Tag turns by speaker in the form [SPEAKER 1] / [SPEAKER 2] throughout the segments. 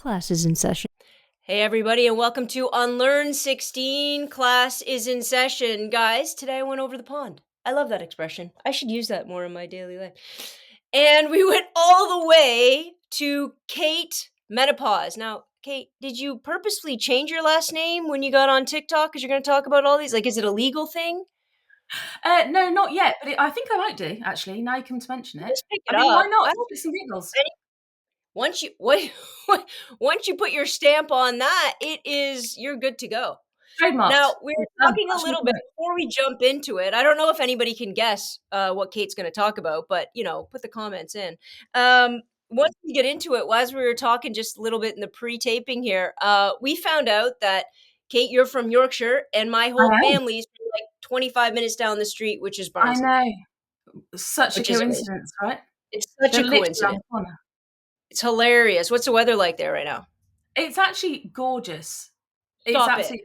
[SPEAKER 1] Class is in session. Hey everybody, and welcome to Unlearn 16. Class is in session. Guys, today I went over the pond. I love that expression. I should use that more in my daily life. And we went all the way to Kate Menopause. Now, Kate, did you purposefully change your last name when you got on TikTok? Because you're going to talk about all these? Like, is it a legal thing?
[SPEAKER 2] No, not yet, but I think I might do, actually, now you come to mention it.
[SPEAKER 1] Just pick it
[SPEAKER 2] I mean, why
[SPEAKER 1] up.
[SPEAKER 2] not? Shits and giggles.
[SPEAKER 1] Once you put your stamp on that, you're good to go.
[SPEAKER 2] Trademarked.
[SPEAKER 1] Now, we were talking a little bit before we jump into it. I don't know if anybody can guess what Kate's going to talk about, but, put the comments in. Once we get into it, as we were talking just a little bit in the pre-taping here, we found out that, Kate, you're from Yorkshire, and my whole family's from like 25 minutes down the street, which is Barnsley.
[SPEAKER 2] I know. Such a coincidence, right?
[SPEAKER 1] It's such a coincidence. It's hilarious. What's the weather like there right now?
[SPEAKER 2] It's actually gorgeous.
[SPEAKER 1] Stop it.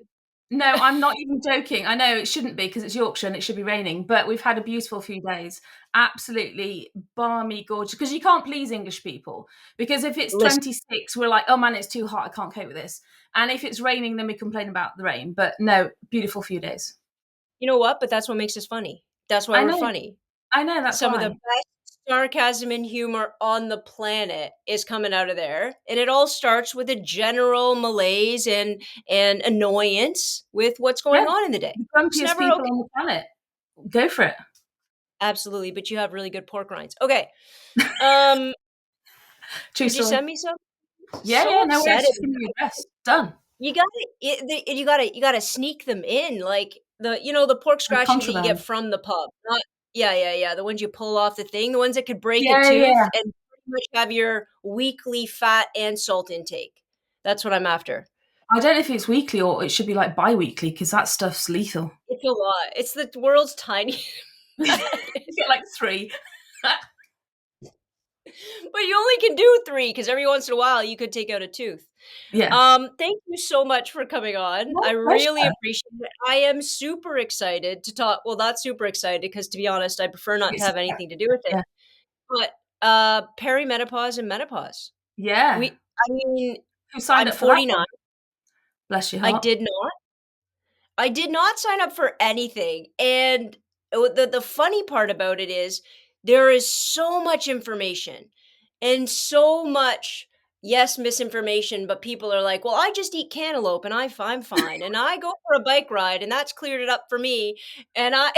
[SPEAKER 2] No, I'm not even joking. I know it shouldn't be because it's Yorkshire and it should be raining, but we've had a beautiful few days. Absolutely balmy, gorgeous. Because you can't please English people. Because if it's 26, we're like, oh man, it's too hot. I can't cope with this. And if it's raining, then we complain about the rain. But no, beautiful few days.
[SPEAKER 1] You know what? But that's what makes us funny. That's why we're funny.
[SPEAKER 2] I know, that's
[SPEAKER 1] some of the best sarcasm and humor on the planet is coming out of there. And it all starts with a general malaise and annoyance with what's going on in the day.
[SPEAKER 2] The grumpiest people on the planet. Go for it.
[SPEAKER 1] Absolutely. But you have really good pork rinds. Okay.
[SPEAKER 2] True
[SPEAKER 1] Did you send me some?
[SPEAKER 2] Yeah, no worries. Done.
[SPEAKER 1] You gotta sneak them in, like the pork scratching that you get from the pub. Not the ones you pull off the thing, the ones that could break a tooth and pretty much have your weekly fat and salt intake. That's what I'm after.
[SPEAKER 2] I don't know if it's weekly or it should be like bi-weekly because that stuff's lethal.
[SPEAKER 1] It's a lot. It's the world's tiny.
[SPEAKER 2] You get like 3.
[SPEAKER 1] But you only can do 3 because every once in a while you could take out a tooth.
[SPEAKER 2] Yeah.
[SPEAKER 1] Thank you so much for coming on. I really appreciate it. I am super excited to talk. Well, not super excited because, to be honest, I prefer not to have anything to do with it.
[SPEAKER 2] Yeah.
[SPEAKER 1] But perimenopause and menopause.
[SPEAKER 2] Yeah.
[SPEAKER 1] Who signed up 49. For that?
[SPEAKER 2] Bless your heart.
[SPEAKER 1] I did not sign up for anything. And the funny part about it is there is so much information and so much, yes, misinformation, but people are like, well, I just eat cantaloupe and I'm fine. And I go for a bike ride and that's cleared it up for me. And all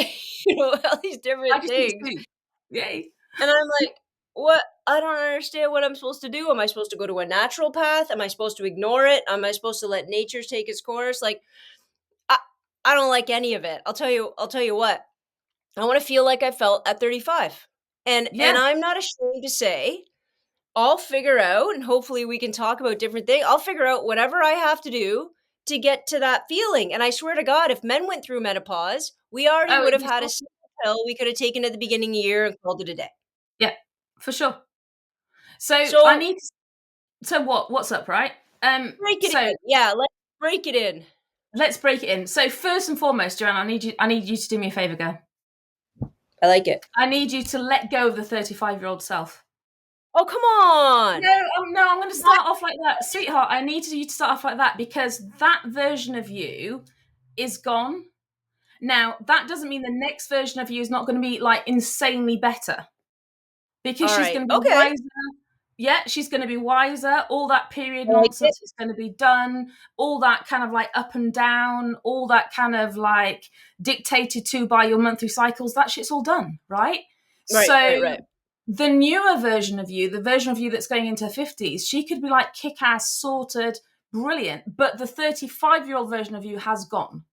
[SPEAKER 1] these different things.
[SPEAKER 2] Yay.
[SPEAKER 1] And I'm like, what? I don't understand what I'm supposed to do. Am I supposed to go to a natural path? Am I supposed to ignore it? Am I supposed to let nature take its course? Like, I don't like any of it. I'll tell you what. I want to feel like I felt at 35. And I'm not ashamed to say, I'll figure out, and hopefully we can talk about different things. I'll figure out whatever I have to do to get to that feeling. And I swear to God, if men went through menopause, we already would have had a simple pill we could have taken at the beginning of the year and called it a day.
[SPEAKER 2] Yeah, for sure. So I need. So what's up, right?
[SPEAKER 1] Break it in. Yeah, let's break it in.
[SPEAKER 2] Let's break it in. So first and foremost, Joanne, I need you to do me a favor, girl.
[SPEAKER 1] I like it.
[SPEAKER 2] I need you to let go of the 35-year-old self.
[SPEAKER 1] Oh, come on.
[SPEAKER 2] No, I'm going to start off like that. Sweetheart, I need you to start off like that because that version of you is gone. Now, that doesn't mean the next version of you is not going to be like insanely better. Because she's going to be wiser. Yeah, she's going to be wiser. All that period nonsense is going to be done. All that kind of like up and down, all that kind of like dictated to by your monthly cycles, that shit's all done, right? Right. The newer version of you, the version of you that's going into her 50s, she could be like kick-ass, sorted, brilliant. But the 35-year-old version of you has gone.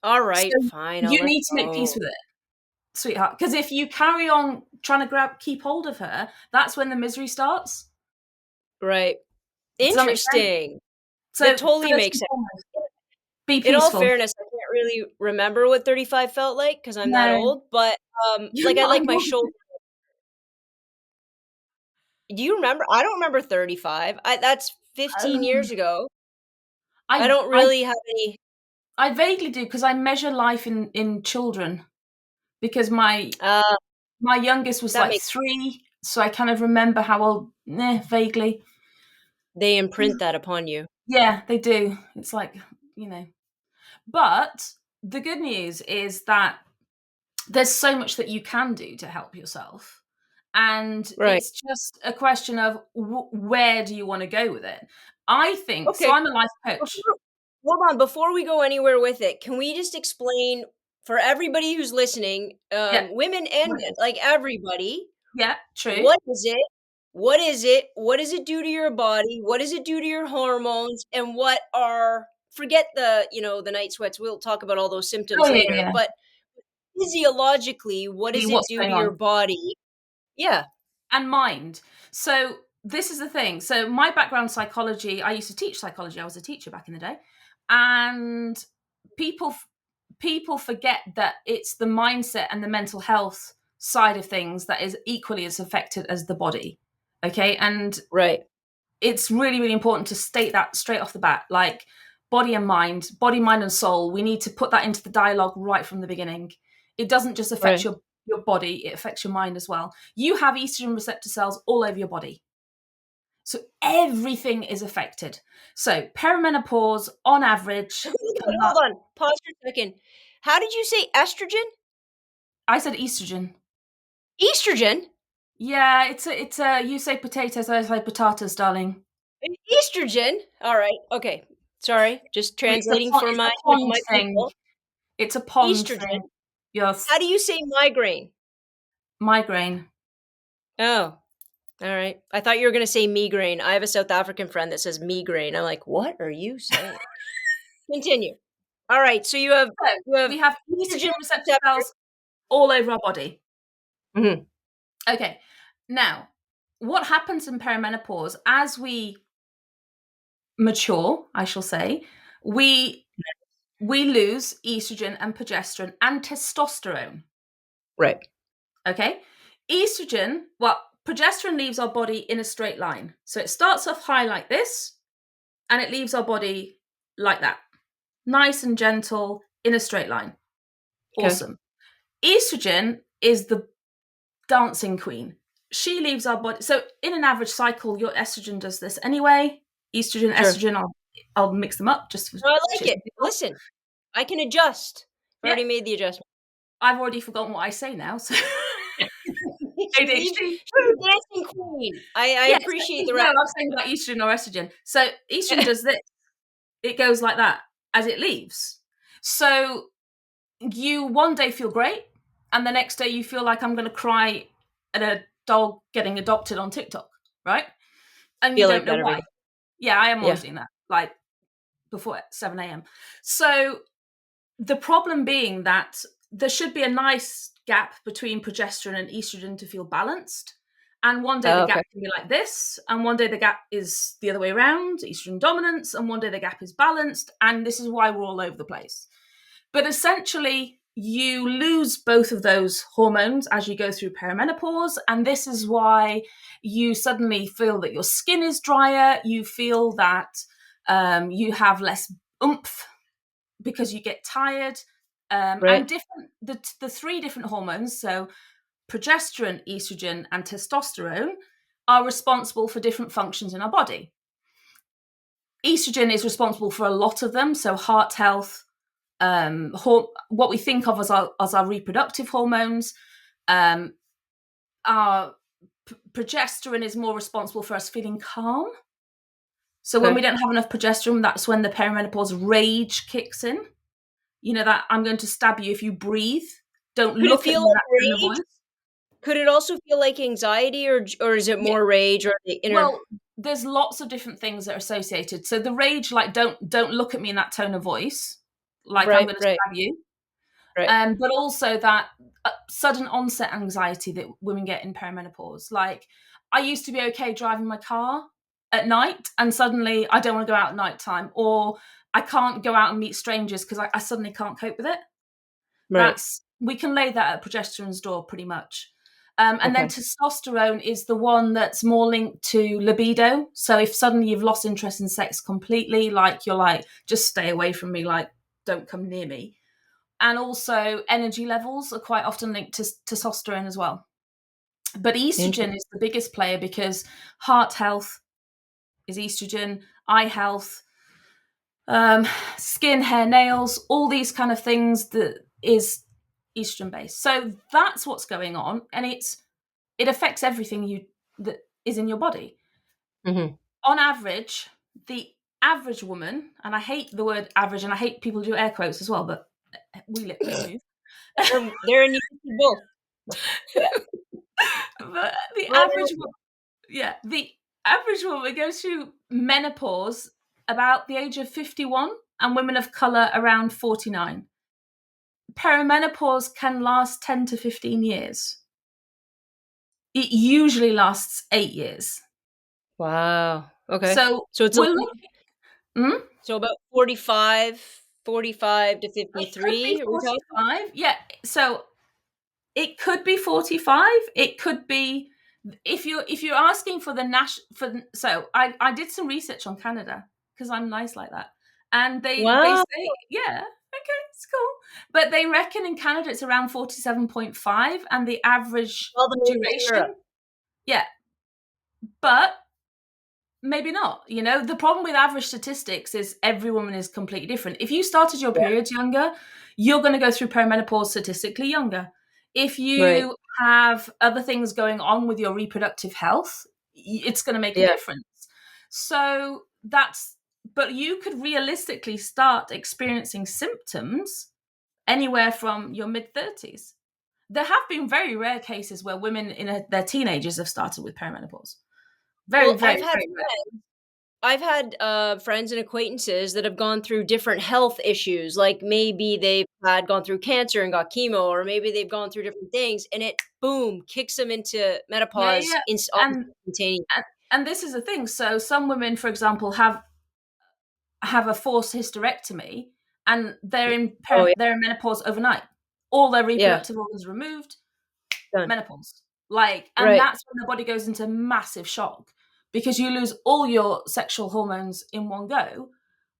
[SPEAKER 1] All right, fine.
[SPEAKER 2] You need to make peace with it, sweetheart. Because if you carry on trying to keep hold of her, that's when the misery starts.
[SPEAKER 1] Right. Interesting. So it totally makes sense.
[SPEAKER 2] Be peaceful.
[SPEAKER 1] In all fairness, I can't really remember what 35 felt like because I'm that old. But I like my shoulder. Do you remember? I don't remember 35. That's 15 years ago. I don't really have any.
[SPEAKER 2] I vaguely do because I measure life in children. Because my youngest was like 3, so I kind of remember how old, vaguely.
[SPEAKER 1] They imprint that upon you.
[SPEAKER 2] Yeah, they do. It's like, you know. But the good news is that there's so much that you can do to help yourself. And
[SPEAKER 1] Right.
[SPEAKER 2] it's just a question of where do you want to go with it? I think so.
[SPEAKER 1] Okay.
[SPEAKER 2] I'm a life coach.
[SPEAKER 1] Before hold on, before we go anywhere with it, can we just explain for everybody who's listening,
[SPEAKER 2] Yeah.
[SPEAKER 1] women and
[SPEAKER 2] What it
[SPEAKER 1] men,
[SPEAKER 2] is.
[SPEAKER 1] like everybody,
[SPEAKER 2] Yeah, true.
[SPEAKER 1] what is it? What is it? What does it do to your body? What does it do to your hormones? And what are forget the, the night sweats. We'll talk about all those
[SPEAKER 2] Oh,
[SPEAKER 1] symptoms
[SPEAKER 2] yeah,
[SPEAKER 1] later.
[SPEAKER 2] yeah.
[SPEAKER 1] But physiologically, what does it
[SPEAKER 2] What's
[SPEAKER 1] do to
[SPEAKER 2] going
[SPEAKER 1] your
[SPEAKER 2] on?
[SPEAKER 1] body? Yeah,
[SPEAKER 2] And mind. So this is the thing. So my background psychology, I used to teach psychology. I was a teacher back in the day. And people people forget that it's the mindset and the mental health side of things that is equally as affected as the body. Okay? And
[SPEAKER 1] right,
[SPEAKER 2] it's really, really important to state that straight off the bat. Like body and mind, body, mind, and soul, we need to put that into the dialogue right from the beginning. It doesn't just affect
[SPEAKER 1] right.
[SPEAKER 2] your body, it affects your mind as well. You have estrogen receptor cells all over your body. So everything is affected. So perimenopause, on average, can
[SPEAKER 1] Hold on. Pause for a second. How did you say estrogen?
[SPEAKER 2] I said estrogen.
[SPEAKER 1] Estrogen?
[SPEAKER 2] Yeah, it's a. You say potatoes, I say potatoes, darling.
[SPEAKER 1] Estrogen? All right. Okay. Sorry. Just translating for
[SPEAKER 2] It's a
[SPEAKER 1] my,
[SPEAKER 2] pond
[SPEAKER 1] my
[SPEAKER 2] thing.
[SPEAKER 1] people.
[SPEAKER 2] It's a pond
[SPEAKER 1] Estrogen.
[SPEAKER 2] thing. Yes,
[SPEAKER 1] How do you say migraine?
[SPEAKER 2] migraine.
[SPEAKER 1] Oh, all right. I thought you were going to say migraine. I have a South African friend that says migraine. I'm like, what are you saying? Continue. All right. So
[SPEAKER 2] So
[SPEAKER 1] you have
[SPEAKER 2] we have
[SPEAKER 1] estrogen
[SPEAKER 2] estrogen receptor
[SPEAKER 1] receptor.
[SPEAKER 2] cells all over our body.
[SPEAKER 1] Mhm.
[SPEAKER 2] Okay. Now, what happens in perimenopause as we mature, I shall say, we we lose estrogen and progesterone and testosterone.
[SPEAKER 1] Right.
[SPEAKER 2] Okay? Estrogen, well, progesterone leaves our body in a straight line. So it starts off high like this and it leaves our body like that. Nice and gentle in a straight line.
[SPEAKER 1] Okay.
[SPEAKER 2] Awesome. Estrogen is the dancing queen. She leaves our body. So in an average cycle, your estrogen does this anyway. Estrogen,
[SPEAKER 1] Sure.
[SPEAKER 2] estrogen, I'll mix them up just for
[SPEAKER 1] No, I like
[SPEAKER 2] shits
[SPEAKER 1] it.
[SPEAKER 2] and giggles.
[SPEAKER 1] Listen, I can adjust. I've
[SPEAKER 2] Yeah,
[SPEAKER 1] already made the adjustment.
[SPEAKER 2] I've already forgotten what I say now. So
[SPEAKER 1] She's
[SPEAKER 2] ADHD.
[SPEAKER 1] a dancing queen. I
[SPEAKER 2] Yeah, so,
[SPEAKER 1] appreciate the
[SPEAKER 2] no,
[SPEAKER 1] rap.
[SPEAKER 2] I'm saying about estrogen or estrogen. So estrogen does this. It goes like that as it leaves. So you one day feel great, and the next day you feel like I'm going to cry at a dog getting adopted on TikTok, right? And you don't
[SPEAKER 1] Feeling
[SPEAKER 2] know
[SPEAKER 1] that every
[SPEAKER 2] why.
[SPEAKER 1] day.
[SPEAKER 2] Yeah, I am always
[SPEAKER 1] Yeah.
[SPEAKER 2] doing that, like before 7 a.m. So the problem being that there should be a nice gap between progesterone and estrogen to feel balanced. And one day the
[SPEAKER 1] Oh,
[SPEAKER 2] gap
[SPEAKER 1] okay.
[SPEAKER 2] can be like this, and one day the gap is the other way around, estrogen dominance, and one day the gap is balanced. And this is why we're all over the place. But essentially, you lose both of those hormones as you go through perimenopause. And this is why you suddenly feel that your skin is drier. You feel that you have less oomph because you get tired. And
[SPEAKER 1] Right.
[SPEAKER 2] different the three different hormones, so progesterone, estrogen, and testosterone, are responsible for different functions in our body. Estrogen is responsible for a lot of them, so heart health, what we think of as our reproductive hormones. Um, our progesterone is more responsible for us feeling calm. So when we
[SPEAKER 1] Okay.
[SPEAKER 2] don't have enough progesterone, that's when the perimenopause rage kicks in. You know, that I'm going to stab you if you breathe. Don't
[SPEAKER 1] Could it
[SPEAKER 2] look at
[SPEAKER 1] feel
[SPEAKER 2] me in
[SPEAKER 1] like
[SPEAKER 2] that tone of
[SPEAKER 1] rage?
[SPEAKER 2] voice.
[SPEAKER 1] Could it also feel like anxiety or is it
[SPEAKER 2] Yeah.
[SPEAKER 1] more rage or the inner
[SPEAKER 2] Well, there's lots of different things that are associated. So the rage, like don't look at me in that tone of voice, like I'm
[SPEAKER 1] Right,
[SPEAKER 2] going to
[SPEAKER 1] right,
[SPEAKER 2] stab you.
[SPEAKER 1] right.
[SPEAKER 2] But also that sudden onset anxiety that women get in perimenopause. Like I used to be okay driving my car at night, and suddenly I don't want to go out at night time, or I can't go out and meet strangers because I suddenly can't cope with it.
[SPEAKER 1] Right.
[SPEAKER 2] That's we can lay that at progesterone's door pretty much. And then
[SPEAKER 1] Okay.
[SPEAKER 2] testosterone is the one that's more linked to libido. So if suddenly you've lost interest in sex completely, like you're like, just stay away from me, like don't come near me. And also energy levels are quite often linked to testosterone as well. But estrogen
[SPEAKER 1] Interesting.
[SPEAKER 2] is the biggest player because heart health, is estrogen, eye health, skin, hair, nails, all these kind of things that is estrogen based. So that's what's going on, and it affects everything you that is in your body.
[SPEAKER 1] Mhm.
[SPEAKER 2] On average, the average woman, and I hate the word average, and I hate people who do air quotes as well, but we move.
[SPEAKER 1] They're in unison both.
[SPEAKER 2] But the
[SPEAKER 1] Well,
[SPEAKER 2] average yeah, the average woman goes through menopause about the age of 51, and women of color around 49. Perimenopause can last 10 to 15 years. It usually lasts 8 years.
[SPEAKER 1] wow. Okay.
[SPEAKER 2] So
[SPEAKER 1] So it's a
[SPEAKER 2] we're looking, hmm?
[SPEAKER 1] so about 45 to
[SPEAKER 2] It could be
[SPEAKER 1] 53, are we talking?
[SPEAKER 2] 45. Yeah. So it could be 45. It could be, if you're asking for the national for so I did some research on Canada because I'm nice like that. And they
[SPEAKER 1] Wow.
[SPEAKER 2] say, yeah, okay, it's cool. But they reckon in Canada it's around 47.5 and the average
[SPEAKER 1] All the way to Europe.
[SPEAKER 2] duration. Yeah. But maybe not. The problem with average statistics is every woman is completely different. If you started your
[SPEAKER 1] Yeah.
[SPEAKER 2] periods younger, you're going to go through perimenopause statistically younger. If
[SPEAKER 1] Right.
[SPEAKER 2] you have other things going on with your reproductive health, it's going to make a
[SPEAKER 1] Yeah.
[SPEAKER 2] difference. So but you could realistically start experiencing symptoms anywhere from your mid 30s. There have been very rare cases where women in their teenagers have started with perimenopause. Very,
[SPEAKER 1] Well,
[SPEAKER 2] very, very rare.
[SPEAKER 1] I've had, friends and acquaintances that have gone through different health issues, like, maybe they've had gone through cancer and got chemo, or maybe they've gone through different things, and it, boom, kicks them into
[SPEAKER 2] Yeah,
[SPEAKER 1] menopause
[SPEAKER 2] yeah.
[SPEAKER 1] almost
[SPEAKER 2] And
[SPEAKER 1] instantaneous.
[SPEAKER 2] and this is the thing. So some women, for example, have a forced hysterectomy, and
[SPEAKER 1] Oh, yeah.
[SPEAKER 2] they're in menopause overnight. All their
[SPEAKER 1] Yeah.
[SPEAKER 2] reproductive organs removed,
[SPEAKER 1] Done.
[SPEAKER 2] menopause. And
[SPEAKER 1] Right.
[SPEAKER 2] that's when the body goes into massive shock because you lose all your sexual hormones in one go,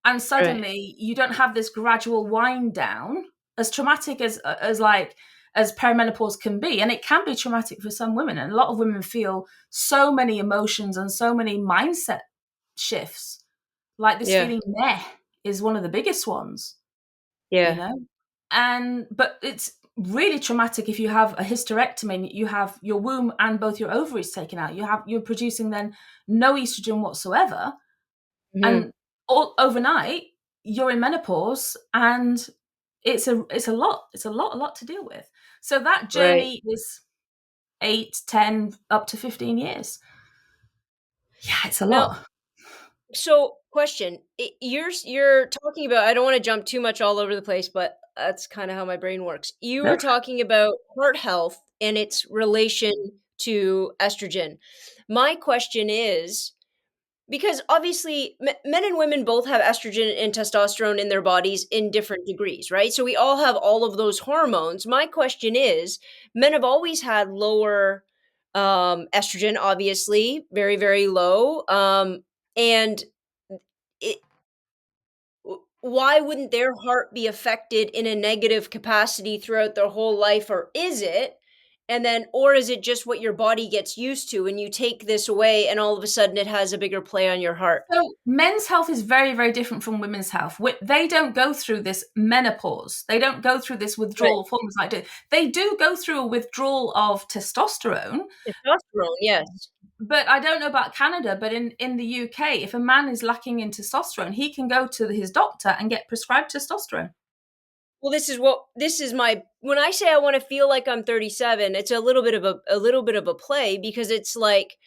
[SPEAKER 2] and
[SPEAKER 1] Right.
[SPEAKER 2] suddenly you don't have this gradual wind down. As traumatic as perimenopause can be, and it can be traumatic for some women, and a lot of women feel so many emotions and so many mindset shifts. Like this
[SPEAKER 1] Yeah.
[SPEAKER 2] feeling meh is one of the biggest ones, you
[SPEAKER 1] Yeah.
[SPEAKER 2] know? But it's really traumatic if you have a hysterectomy and you have your womb and both your ovaries taken out. You're producing then no estrogen whatsoever,
[SPEAKER 1] Mhm.
[SPEAKER 2] and all overnight you're in menopause, and it's a lot to deal with. So that
[SPEAKER 1] Right.
[SPEAKER 2] journey is 8, 10, up to 15 years. Yeah, it's a
[SPEAKER 1] Now,
[SPEAKER 2] lot.
[SPEAKER 1] so question, you're talking about, I don't wanna jump too much all over the place, but that's kinda how my brain works. You
[SPEAKER 2] No.
[SPEAKER 1] were talking about heart health and its relation to estrogen. My question is, because obviously men and women both have estrogen and testosterone in their bodies in different degrees, right? So we all have all of those hormones. My question is, men have always had lower estrogen, obviously, very, very low. And it, why wouldn't their heart be affected in a negative capacity throughout their whole life, or is it? And then, or is it just what your body gets used to and you take this away and all of a sudden it has a bigger play on your heart?
[SPEAKER 2] So men's health is very, very different from women's health. They don't go through this menopause. They don't go through this
[SPEAKER 1] Right.
[SPEAKER 2] withdrawal of hormones like do. They do go through a withdrawal of testosterone,
[SPEAKER 1] Testosterone, yes.
[SPEAKER 2] but I don't know about Canada, but in the UK, if a man is lacking in testosterone, he can go to his doctor and get prescribed testosterone.
[SPEAKER 1] Well, this is my, when I say I wanna feel like I'm 37, it's a little bit of a play, because it's like,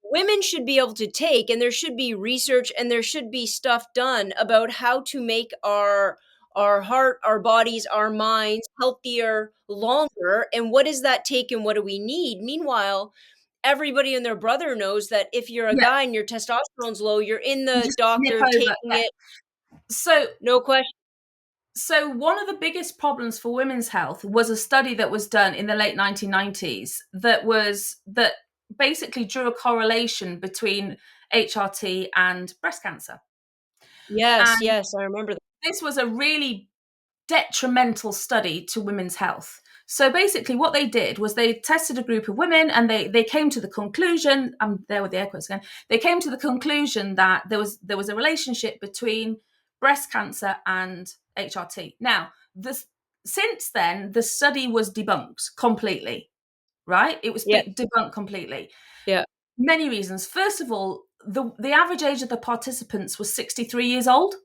[SPEAKER 1] women should be able to take, and there should be research and there should be stuff done about how to make our heart, our bodies, our minds healthier longer, and what does that take and what do we need? Meanwhile, everybody and their brother knows that if you're a
[SPEAKER 2] Yeah,
[SPEAKER 1] guy and your testosterone's low, you're in
[SPEAKER 2] you
[SPEAKER 1] the
[SPEAKER 2] just nip
[SPEAKER 1] doctor
[SPEAKER 2] over.
[SPEAKER 1] taking
[SPEAKER 2] Yeah.
[SPEAKER 1] it,
[SPEAKER 2] So
[SPEAKER 1] no question.
[SPEAKER 2] So, one of the biggest problems for women's health was a study that was done in the late 1990s that basically drew a correlation between HRT and breast cancer.
[SPEAKER 1] Yes,
[SPEAKER 2] And
[SPEAKER 1] yes, I remember that.
[SPEAKER 2] this was a really detrimental study to women's health. So basically, what they did was they tested a group of women, and they came to the conclusion. I'm there with the air quotes again. They came to the conclusion that there was a relationship between breast cancer and HRT. Now, since then, the study was debunked completely. Right? It was
[SPEAKER 1] Yeah.
[SPEAKER 2] debunked completely.
[SPEAKER 1] Yeah.
[SPEAKER 2] Many reasons. First of all, the average age of the participants was 63 years old.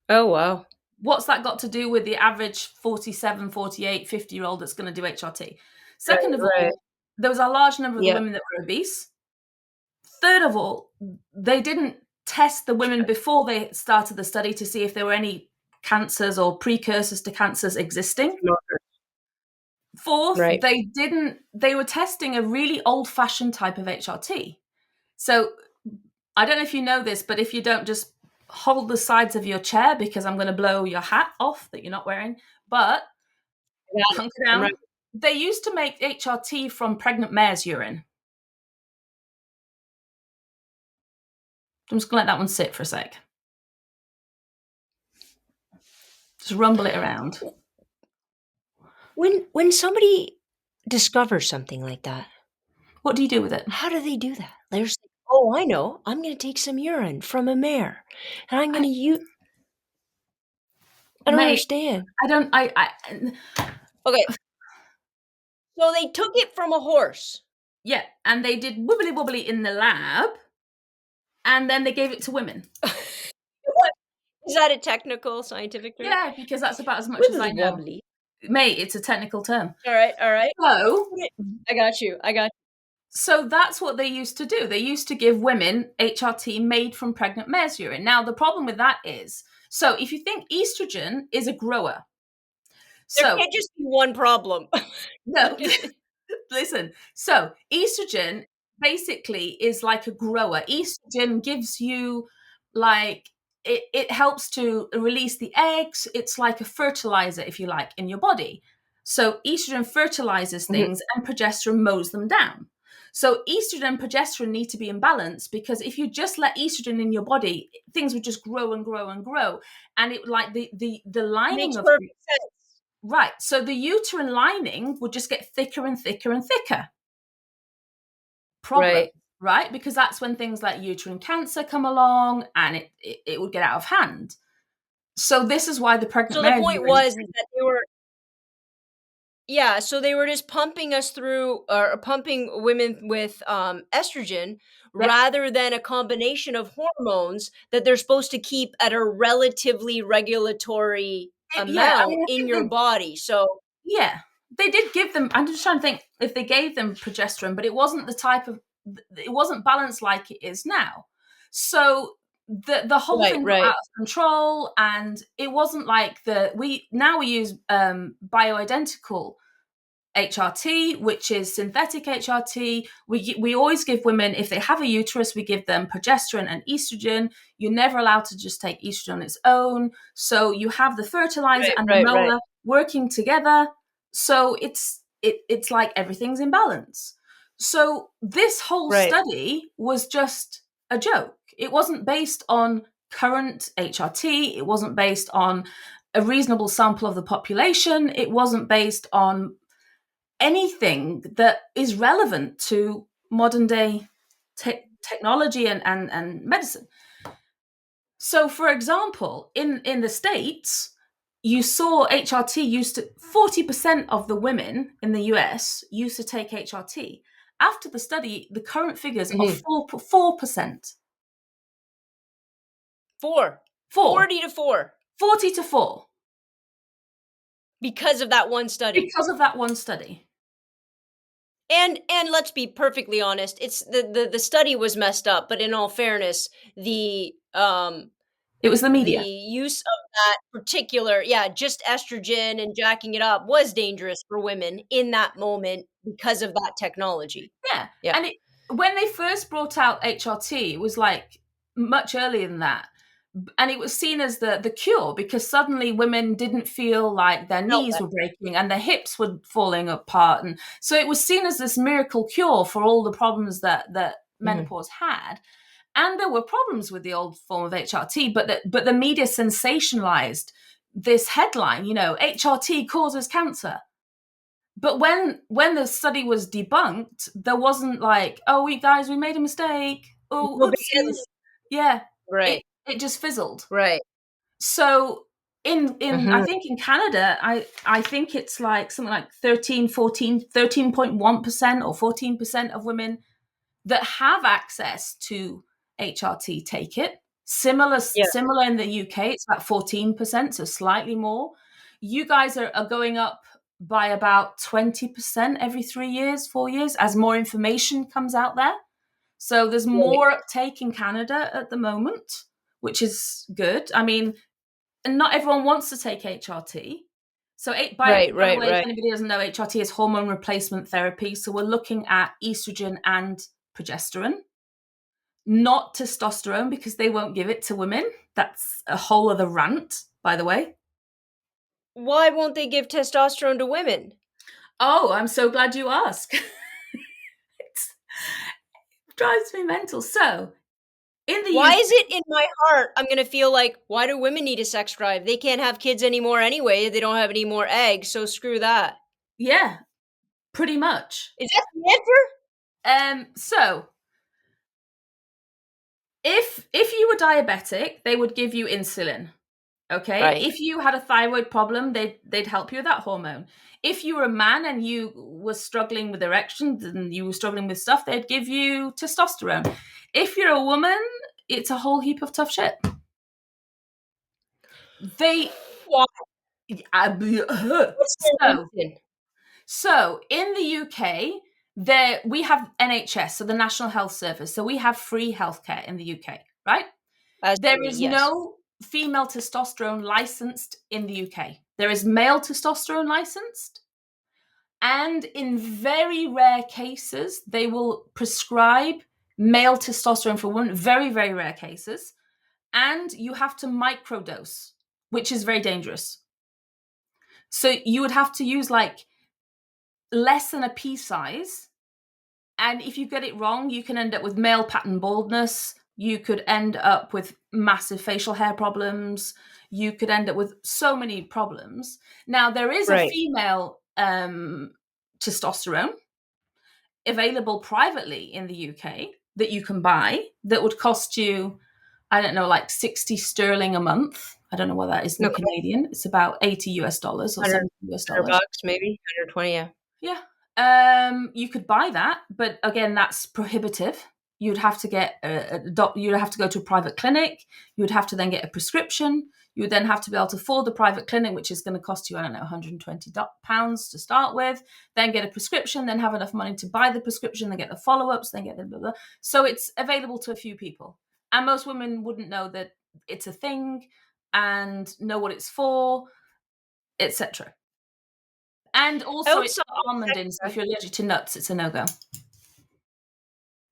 [SPEAKER 1] Oh, wow.
[SPEAKER 2] What's that got to do with the average 47, 48, 50-year-old that's going to do HRT?
[SPEAKER 1] Right,
[SPEAKER 2] Second of
[SPEAKER 1] right.
[SPEAKER 2] all, there was a large number of the
[SPEAKER 1] Yeah.
[SPEAKER 2] women that were obese. Third of all, they didn't test the women before they started the study to see if there were any cancers or precursors to cancers existing. Fourth,
[SPEAKER 1] Right.
[SPEAKER 2] they were testing a really old-fashioned type of HRT. So I don't know if you know this, but if you don't, just hold the sides of your chair because I'm going to blow your hat off that you're not wearing. But
[SPEAKER 1] Yeah,
[SPEAKER 2] hunker
[SPEAKER 1] I'm
[SPEAKER 2] down.
[SPEAKER 1] right.
[SPEAKER 2] They used to make HRT from pregnant mare's urine. I'm just going to let that one sit for a sec. Just rumble it around.
[SPEAKER 1] When somebody discovers something like that,
[SPEAKER 2] What do you do with it?
[SPEAKER 1] how do they do that? They're just like, "Oh, I know. I'm gonna take some urine from a mare, and I'm gonna use." I don't
[SPEAKER 2] Mate,
[SPEAKER 1] understand.
[SPEAKER 2] I don't.
[SPEAKER 1] Okay, so they took it from a horse.
[SPEAKER 2] Yeah, and they did wibbly wobbly in the lab, and then they gave it to women.
[SPEAKER 1] What? Is that a technical scientific term?
[SPEAKER 2] Yeah, because that's about as much as I
[SPEAKER 1] Wibbly
[SPEAKER 2] know.
[SPEAKER 1] wobbly.
[SPEAKER 2] Mate, it's a technical term.
[SPEAKER 1] All right, all right.
[SPEAKER 2] So,
[SPEAKER 1] I got you. I got
[SPEAKER 2] so that's what they used to do. They used to give women HRT made from pregnant mare's urine. Now, the problem with that is, so if you think estrogen is a grower,
[SPEAKER 1] There
[SPEAKER 2] so
[SPEAKER 1] can't just be one problem.
[SPEAKER 2] no, listen. So estrogen basically is like a grower. Estrogen gives you like it helps to release the eggs. It's like a fertilizer, if you like, in your body. So estrogen fertilizes
[SPEAKER 1] Mhm.
[SPEAKER 2] things and progesterone mows them down. So estrogen and progesterone need to be in balance, because if you just let estrogen in your body, things would just grow and grow and grow. And it like the lining
[SPEAKER 1] Makes
[SPEAKER 2] of
[SPEAKER 1] perfect sense.
[SPEAKER 2] right. So the uterine lining would just get thicker and thicker and thicker. Problem,
[SPEAKER 1] Right.
[SPEAKER 2] right? Because that's when things like uterine cancer come along, and it would get out of hand. So this is why the pregnant
[SPEAKER 1] So the
[SPEAKER 2] mare
[SPEAKER 1] point
[SPEAKER 2] urine.
[SPEAKER 1] was is that so they were just pumping us through or pumping women with estrogen
[SPEAKER 2] Yeah,
[SPEAKER 1] rather than a combination of hormones that they're supposed to keep at a relatively regulatory
[SPEAKER 2] yeah. I
[SPEAKER 1] amount
[SPEAKER 2] mean, I
[SPEAKER 1] in
[SPEAKER 2] think
[SPEAKER 1] your body. So
[SPEAKER 2] yeah, they did give them. I'm just trying to think if they gave them progesterone, but it wasn't the type of. It wasn't balanced like it is now. So the whole
[SPEAKER 1] right,
[SPEAKER 2] thing got out
[SPEAKER 1] right,
[SPEAKER 2] of control, and it wasn't like we use bioidentical HRT, which is synthetic HRT. We always give women, if they have a uterus, we give them progesterone and estrogen. You're never allowed to just take estrogen on its own. So you have the fertilizer
[SPEAKER 1] right,
[SPEAKER 2] and the
[SPEAKER 1] right, right,
[SPEAKER 2] molar working together. So it's like everything's in balance. So this whole
[SPEAKER 1] right.
[SPEAKER 2] study was just a joke. It wasn't based on current HRT. It wasn't based on a reasonable sample of the population. It wasn't based on anything that is relevant to modern day technology and medicine. So, for example, in the States, you saw HRT used to 40% of the women in the US used to take HRT. After the study, the current figures are
[SPEAKER 1] Mhm.
[SPEAKER 2] 4%.
[SPEAKER 1] Four.
[SPEAKER 2] 4.
[SPEAKER 1] 40 to 4
[SPEAKER 2] 40 to 4
[SPEAKER 1] because of that one study.
[SPEAKER 2] because of that one study.
[SPEAKER 1] And let's be perfectly honest, it's the study was messed up, but in all fairness,
[SPEAKER 2] It was the
[SPEAKER 1] the
[SPEAKER 2] media.
[SPEAKER 1] use of that particular just estrogen and jacking it up was dangerous for women in that moment because of that technology.
[SPEAKER 2] Yeah.
[SPEAKER 1] Yeah.
[SPEAKER 2] And when they first brought out HRT, it was like much earlier than that. And it was seen as the cure, because suddenly women didn't feel like their
[SPEAKER 1] Felt
[SPEAKER 2] knees
[SPEAKER 1] that.
[SPEAKER 2] were breaking and their hips were falling apart. And so it was seen as this miracle cure for all the problems that
[SPEAKER 1] Mhm.
[SPEAKER 2] menopause had. And there were problems with the old form of HRT, but the media sensationalized this headline, HRT causes cancer. But when the study was debunked, there wasn't like, oh, we made a mistake. Oh,
[SPEAKER 1] No big
[SPEAKER 2] oopsies.
[SPEAKER 1] deal.
[SPEAKER 2] Yeah, it
[SPEAKER 1] Right,
[SPEAKER 2] it just fizzled.
[SPEAKER 1] right.
[SPEAKER 2] So in I
[SPEAKER 1] Mhm.
[SPEAKER 2] think in Canada, I think it's like something like 13.1% or 14% of women that have access to HRT take it. Similar
[SPEAKER 1] Yeah,
[SPEAKER 2] similar in the UK, it's about 14%, so slightly more. You guys are going up by about 20% every 3 years, 4 years, as more information comes out there. So there's
[SPEAKER 1] right,
[SPEAKER 2] more uptake in Canada at the moment, which is good. I mean, and not everyone wants to take HRT. So,
[SPEAKER 1] right,
[SPEAKER 2] by the
[SPEAKER 1] right,
[SPEAKER 2] way, if
[SPEAKER 1] right.
[SPEAKER 2] anybody doesn't know, HRT is hormone replacement therapy. So we're looking at estrogen and progesterone, not testosterone, because they won't give it to women. That's a whole other rant, by the way.
[SPEAKER 1] Why won't they give testosterone to women?
[SPEAKER 2] Oh, I'm so glad you asked. It drives me mental. So, in the
[SPEAKER 1] Why
[SPEAKER 2] UK,
[SPEAKER 1] is it in my heart I'm gonna feel like, why do women need a sex drive? They can't have kids anymore anyway. They don't have any more eggs, so screw that.
[SPEAKER 2] yeah, pretty much.
[SPEAKER 1] Is that the answer?
[SPEAKER 2] So if you were diabetic, they would give you insulin. Okay.
[SPEAKER 1] Right.
[SPEAKER 2] If you had a thyroid problem, they'd help you with that hormone. If you were a man and you were struggling with erections and you were struggling with stuff, they'd give you testosterone. If you're a woman, it's a whole heap of tough shit. They
[SPEAKER 1] Why? What's their
[SPEAKER 2] so
[SPEAKER 1] reason?
[SPEAKER 2] so in the UK, there we have NHS, so the National Health Service. So we have free healthcare in the UK, right?
[SPEAKER 1] As do
[SPEAKER 2] There
[SPEAKER 1] we,
[SPEAKER 2] is
[SPEAKER 1] yes.
[SPEAKER 2] no female testosterone licensed in the UK. There is male testosterone licensed. And in very rare cases, they will prescribe male testosterone for women, very, very rare cases. And you have to microdose, which is very dangerous. So you would have to use like less than a pea size. And if you get it wrong, you can end up with male pattern baldness. You could end up with massive facial hair problems. You could end up with so many problems. Now, there is a
[SPEAKER 1] Right.
[SPEAKER 2] female testosterone available privately in the UK that you can buy that would cost you, I don't know, like 60 sterling a month. I don't know what that is in
[SPEAKER 1] Okay.
[SPEAKER 2] Canadian. It's about 80 US dollars or
[SPEAKER 1] 100,
[SPEAKER 2] 70 US dollars.
[SPEAKER 1] $100 maybe, 120, yeah.
[SPEAKER 2] Yeah. You could buy that, but again, that's prohibitive. You'd have to get you'd have to go to a private clinic. You would have to then get a prescription. You would then have to be able to afford the private clinic, which is going to cost you, I don't know, £120 to start with. Then get a prescription, then have enough money to buy the prescription, then get the follow-ups, then get the blah, blah. So it's available to a few people. And most women wouldn't know that it's a thing and know what it's for, etc. And also, it's
[SPEAKER 1] Outside
[SPEAKER 2] got
[SPEAKER 1] of
[SPEAKER 2] almond
[SPEAKER 1] sex
[SPEAKER 2] in, so
[SPEAKER 1] drive
[SPEAKER 2] if you're allergic to nuts, it's a no-go.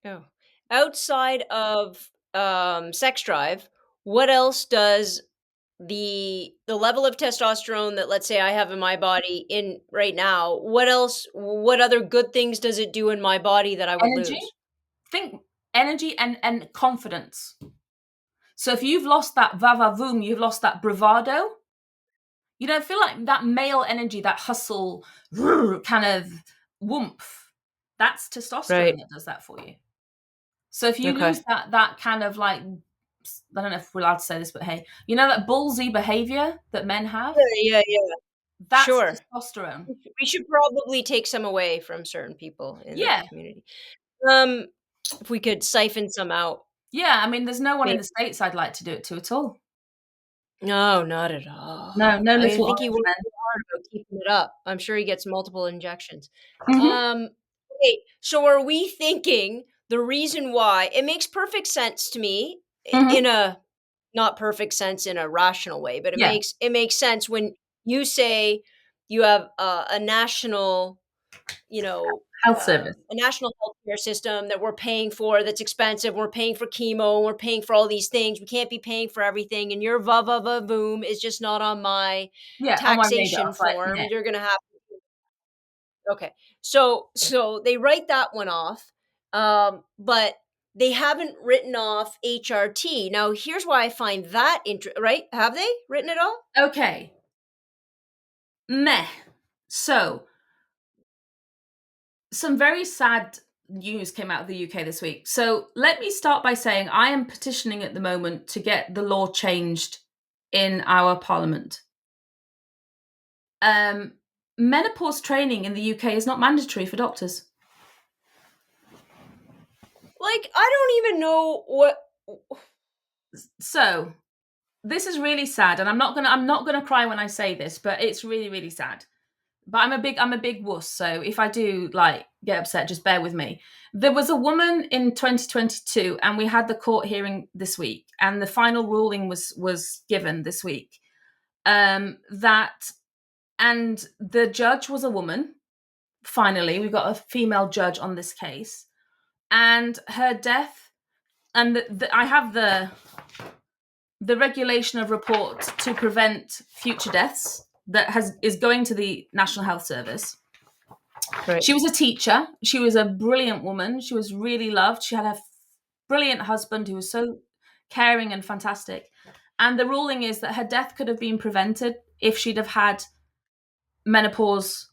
[SPEAKER 1] oh. Outside of, sex drive, what else does the level of testosterone that, let's say, I have in my body in right now, what other good things does it do in my body that I would
[SPEAKER 2] Energy,
[SPEAKER 1] lose?
[SPEAKER 2] think energy and confidence. So if you've lost that va-va-voom, you've lost that bravado, you don't feel like that male energy, that hustle, kind of woomph. That's testosterone
[SPEAKER 1] Right.
[SPEAKER 2] that does that for you. So if you
[SPEAKER 1] Okay.
[SPEAKER 2] lose that kind of like, I don't know if we're allowed to say this, but hey, that ballsy behavior that men have,
[SPEAKER 1] Yeah, yeah, yeah.
[SPEAKER 2] that's
[SPEAKER 1] Sure.
[SPEAKER 2] testosterone.
[SPEAKER 1] We should probably take some away from certain people in the
[SPEAKER 2] Yeah.
[SPEAKER 1] community. Um, if we could siphon some out,
[SPEAKER 2] Yeah. I mean, there's no one in
[SPEAKER 1] maybe.
[SPEAKER 2] the States I'd like to do it to at all.
[SPEAKER 1] No, not at all.
[SPEAKER 2] No, no
[SPEAKER 1] I
[SPEAKER 2] little
[SPEAKER 1] think he
[SPEAKER 2] orange
[SPEAKER 1] works
[SPEAKER 2] men.
[SPEAKER 1] so hard about keeping it up. I'm sure he gets multiple injections.
[SPEAKER 2] Mhm.
[SPEAKER 1] Um, okay, so are we thinking the reason why it makes perfect sense to me in
[SPEAKER 2] Mhm.
[SPEAKER 1] a not perfect sense in a rational way, but
[SPEAKER 2] Yeah.
[SPEAKER 1] it makes sense when you say you have a national,
[SPEAKER 2] Health service.
[SPEAKER 1] a national healthcare system that we're paying for that's expensive. We're paying for chemo. We're paying for all these things. We can't be paying for everything. And your va va va boom is just not on my
[SPEAKER 2] Yeah, on my radar,
[SPEAKER 1] taxation
[SPEAKER 2] like,
[SPEAKER 1] form.
[SPEAKER 2] meh.
[SPEAKER 1] You're gonna have okay. So they write that one off. But they haven't written off HRT. Now, here's why I find that right? Have they written it off?
[SPEAKER 2] Okay. Meh. So, some very sad news came out of the UK this week. So, let me start by saying I am petitioning at the moment to get the law changed in our parliament. Menopause training in the UK is not mandatory for doctors.
[SPEAKER 1] Like, I don't even know what.
[SPEAKER 2] So, this is really sad, and I'm not gonna cry when I say this, but it's really, really sad. But I'm a big wuss, so if I do like get upset, just bear with me. There was a woman in 2022, and we had the court hearing this week, and the final ruling was given this week. That and the judge was a woman. Finally, we got a female judge on this case, and her death. And I have the regulation of report to prevent future deaths that is going to the National Health Service.
[SPEAKER 1] Right.
[SPEAKER 2] She was a teacher. She was a brilliant woman. She was really loved. She had a brilliant husband who was so caring and fantastic. And the ruling is that her death could have been prevented if she'd have had menopause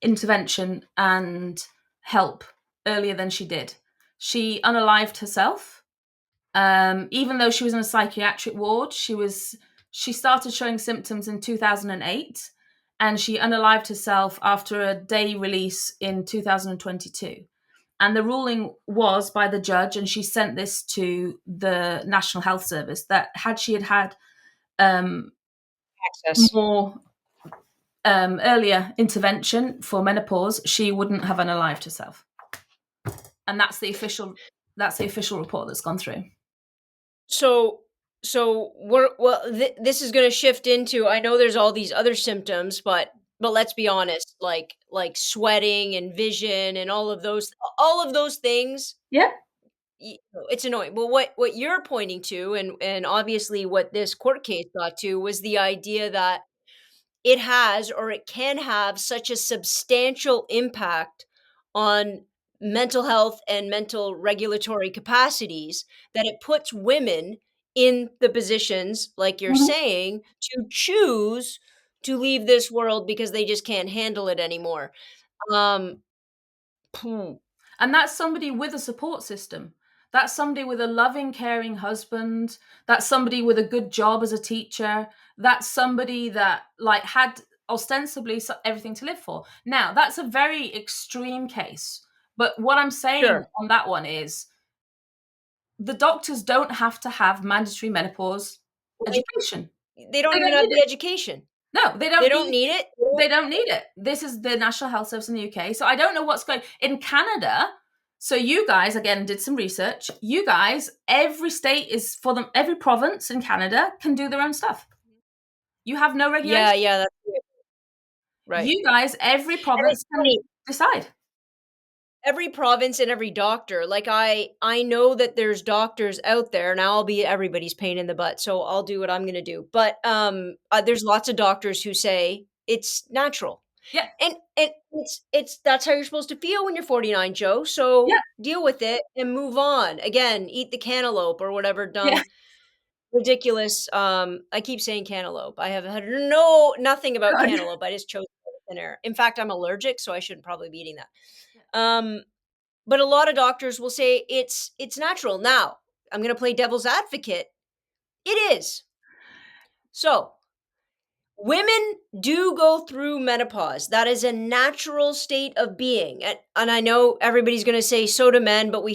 [SPEAKER 2] intervention and help earlier than she did. She unalived herself. Even though she was in a psychiatric ward, she started showing symptoms in 2008, and she unalived herself after a day release in 2022. And the ruling was by the judge, and she sent this to the National Health Service, that had she had
[SPEAKER 1] Access.
[SPEAKER 2] more earlier intervention for menopause, she wouldn't have unalived herself. And that's the official report that's gone through.
[SPEAKER 1] So this is going to shift into, I know there's all these other symptoms, but let's be honest, like sweating and vision and all of those things,
[SPEAKER 2] Yeah.
[SPEAKER 1] it's annoying. Well, what you're pointing to, and obviously what this court case got to, was the idea that it has, or it can have, such a substantial impact on mental health and mental regulatory capacities that it puts women in the positions, like you're
[SPEAKER 2] Mhm.
[SPEAKER 1] saying, to choose to leave this world because they just can't handle it anymore. Um, phew.
[SPEAKER 2] And that's somebody with a support system. That's somebody with a loving, caring husband. That's somebody with a good job as a teacher. That's somebody that like had ostensibly everything to live for. Now, that's a very extreme case. But what I'm saying
[SPEAKER 1] Sure.
[SPEAKER 2] on that one is the doctors don't have to have mandatory menopause
[SPEAKER 1] Like,
[SPEAKER 2] education.
[SPEAKER 1] they don't
[SPEAKER 2] They
[SPEAKER 1] even
[SPEAKER 2] don't
[SPEAKER 1] have
[SPEAKER 2] need
[SPEAKER 1] the
[SPEAKER 2] it.
[SPEAKER 1] education.
[SPEAKER 2] No, they
[SPEAKER 1] They
[SPEAKER 2] don't
[SPEAKER 1] don't
[SPEAKER 2] need
[SPEAKER 1] need it.
[SPEAKER 2] they don't need it. This is the National Health Service in the UK. So I don't know what's going in Canada. So you guys again did some research. You guys, every state is for them. Every province in Canada can do their own stuff. You have no
[SPEAKER 1] Yeah,
[SPEAKER 2] regulation.
[SPEAKER 1] yeah, that's it. Right.
[SPEAKER 2] You guys, every
[SPEAKER 1] And it's
[SPEAKER 2] province can
[SPEAKER 1] funny,
[SPEAKER 2] decide.
[SPEAKER 1] every province and every doctor, like, I know that there's doctors out there, and I'll be everybody's pain in the butt, so I'll do what I'm gonna do, but, there's lots of doctors who say it's natural,
[SPEAKER 2] Yeah,
[SPEAKER 1] and it's that's how you're supposed to feel when you're 49, Joe,
[SPEAKER 2] yeah,
[SPEAKER 1] so deal with it and move on. Again, eat the cantaloupe or whatever
[SPEAKER 2] yeah.
[SPEAKER 1] dumb, ridiculous, I keep saying cantaloupe. I have had nothing about
[SPEAKER 2] God.
[SPEAKER 1] cantaloupe, I just chose thin air. In fact, I'm allergic, so I shouldn't probably be eating that. Um but a lot of doctors will say it's natural. Now, I'm gonna play devil's advocate. It is. So, women do go through menopause. That is a natural state of being. And I know everybody's gonna say so do men, but we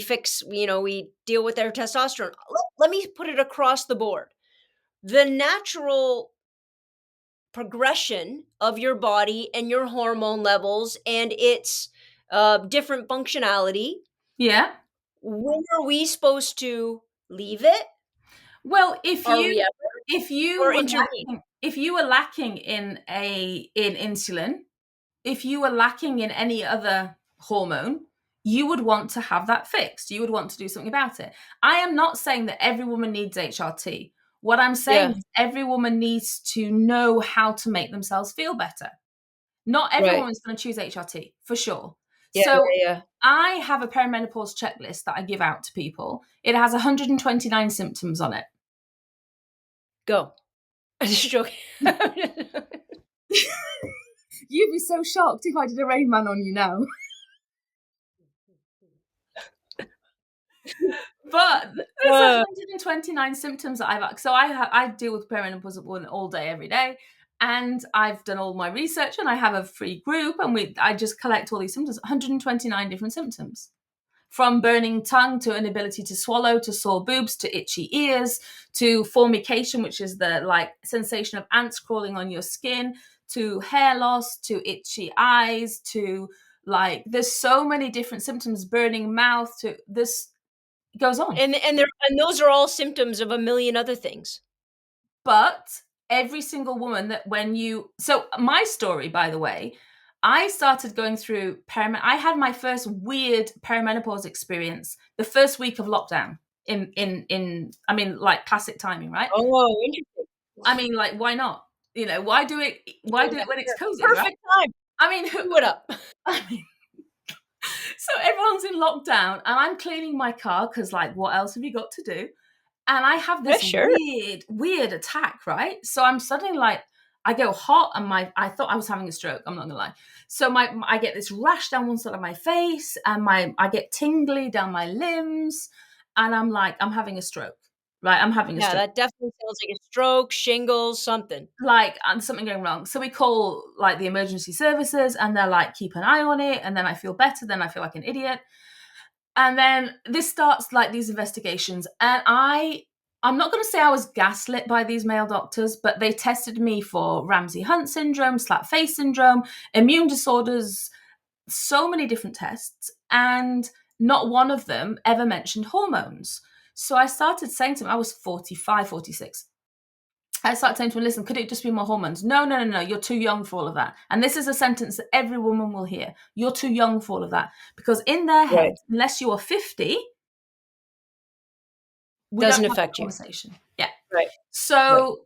[SPEAKER 1] deal with their testosterone. Let me put it across the board. The natural progression of your body and your hormone levels and its different functionality.
[SPEAKER 2] Yeah.
[SPEAKER 1] When are we supposed to leave it?
[SPEAKER 2] Well,
[SPEAKER 1] Are we ever? Or intervene?
[SPEAKER 2] if you were lacking in insulin, if you were lacking in any other hormone, you would want to have that fixed. You would want to do something about it. I am not saying that every woman needs HRT. What I'm saying
[SPEAKER 1] Yeah,
[SPEAKER 2] is every woman needs to know how to make themselves feel better. Not every
[SPEAKER 1] right.
[SPEAKER 2] woman's going to choose HRT, for sure.
[SPEAKER 1] Yeah,
[SPEAKER 2] So
[SPEAKER 1] yeah, yeah.
[SPEAKER 2] I have a perimenopause checklist that I give out to people. It has 129 symptoms on it.
[SPEAKER 1] Go. I'm just joking.
[SPEAKER 2] You'd be so shocked if I did a Rain Man on you now. But there's
[SPEAKER 1] Uh,
[SPEAKER 2] 129 symptoms that I deal with perimenopause all day, every day, and I've done all my research, and I have a free group, and I just collect all these symptoms. 129 different symptoms, from burning tongue to inability to swallow to sore boobs to itchy ears to formication, which is the like sensation of ants crawling on your skin, to hair loss to itchy eyes to like there's so many different symptoms, burning mouth to this goes on.
[SPEAKER 1] and those are all symptoms of a million other things.
[SPEAKER 2] But every single woman that when you so my story, by the way, I started going through I had my first weird perimenopause experience the first week of lockdown in I mean, like classic timing, right?
[SPEAKER 1] Oh, interesting.
[SPEAKER 2] I mean, like, why not? You know, why
[SPEAKER 1] Yeah,
[SPEAKER 2] do it when it's
[SPEAKER 1] sure.
[SPEAKER 2] cozy, right?
[SPEAKER 1] Perfect time.
[SPEAKER 2] I mean,
[SPEAKER 1] Do it up.
[SPEAKER 2] I mean, so everyone's in lockdown and I'm cleaning my car because like what else have you got to do? And I have
[SPEAKER 1] Yeah,
[SPEAKER 2] this
[SPEAKER 1] sure.
[SPEAKER 2] weird attack, right? So I'm suddenly like, I go hot, and I thought I was having a stroke. I'm not gonna lie. So I get this rash down one side of my face, and I get tingly down my limbs, and I'm like, I'm having a stroke, right? I'm having a
[SPEAKER 1] Yeah,
[SPEAKER 2] stroke,
[SPEAKER 1] that definitely sounds like a stroke, shingles, something.
[SPEAKER 2] like, and something going wrong. So we call like the emergency services, and they're like, keep an eye on it. And then I feel better. Then I feel like an idiot. And then this starts like these investigations, and I'm not going to say I was gaslit by these male doctors, but they tested me for Ramsay Hunt syndrome, slap face syndrome, immune disorders, so many different tests, and not one of them ever mentioned hormones. So I started saying to them, I was 45, 46. I started saying to him, listen, could it just be my hormones? No, no, no, no, you're too young for all of that. And this is a sentence that every woman will hear. You're too young for all of that. Because in their
[SPEAKER 1] Right.
[SPEAKER 2] head, unless you are 50, we don't
[SPEAKER 1] Doesn't
[SPEAKER 2] have that
[SPEAKER 1] affect you.
[SPEAKER 2] conversation. Yeah.
[SPEAKER 1] Right. Right.
[SPEAKER 2] So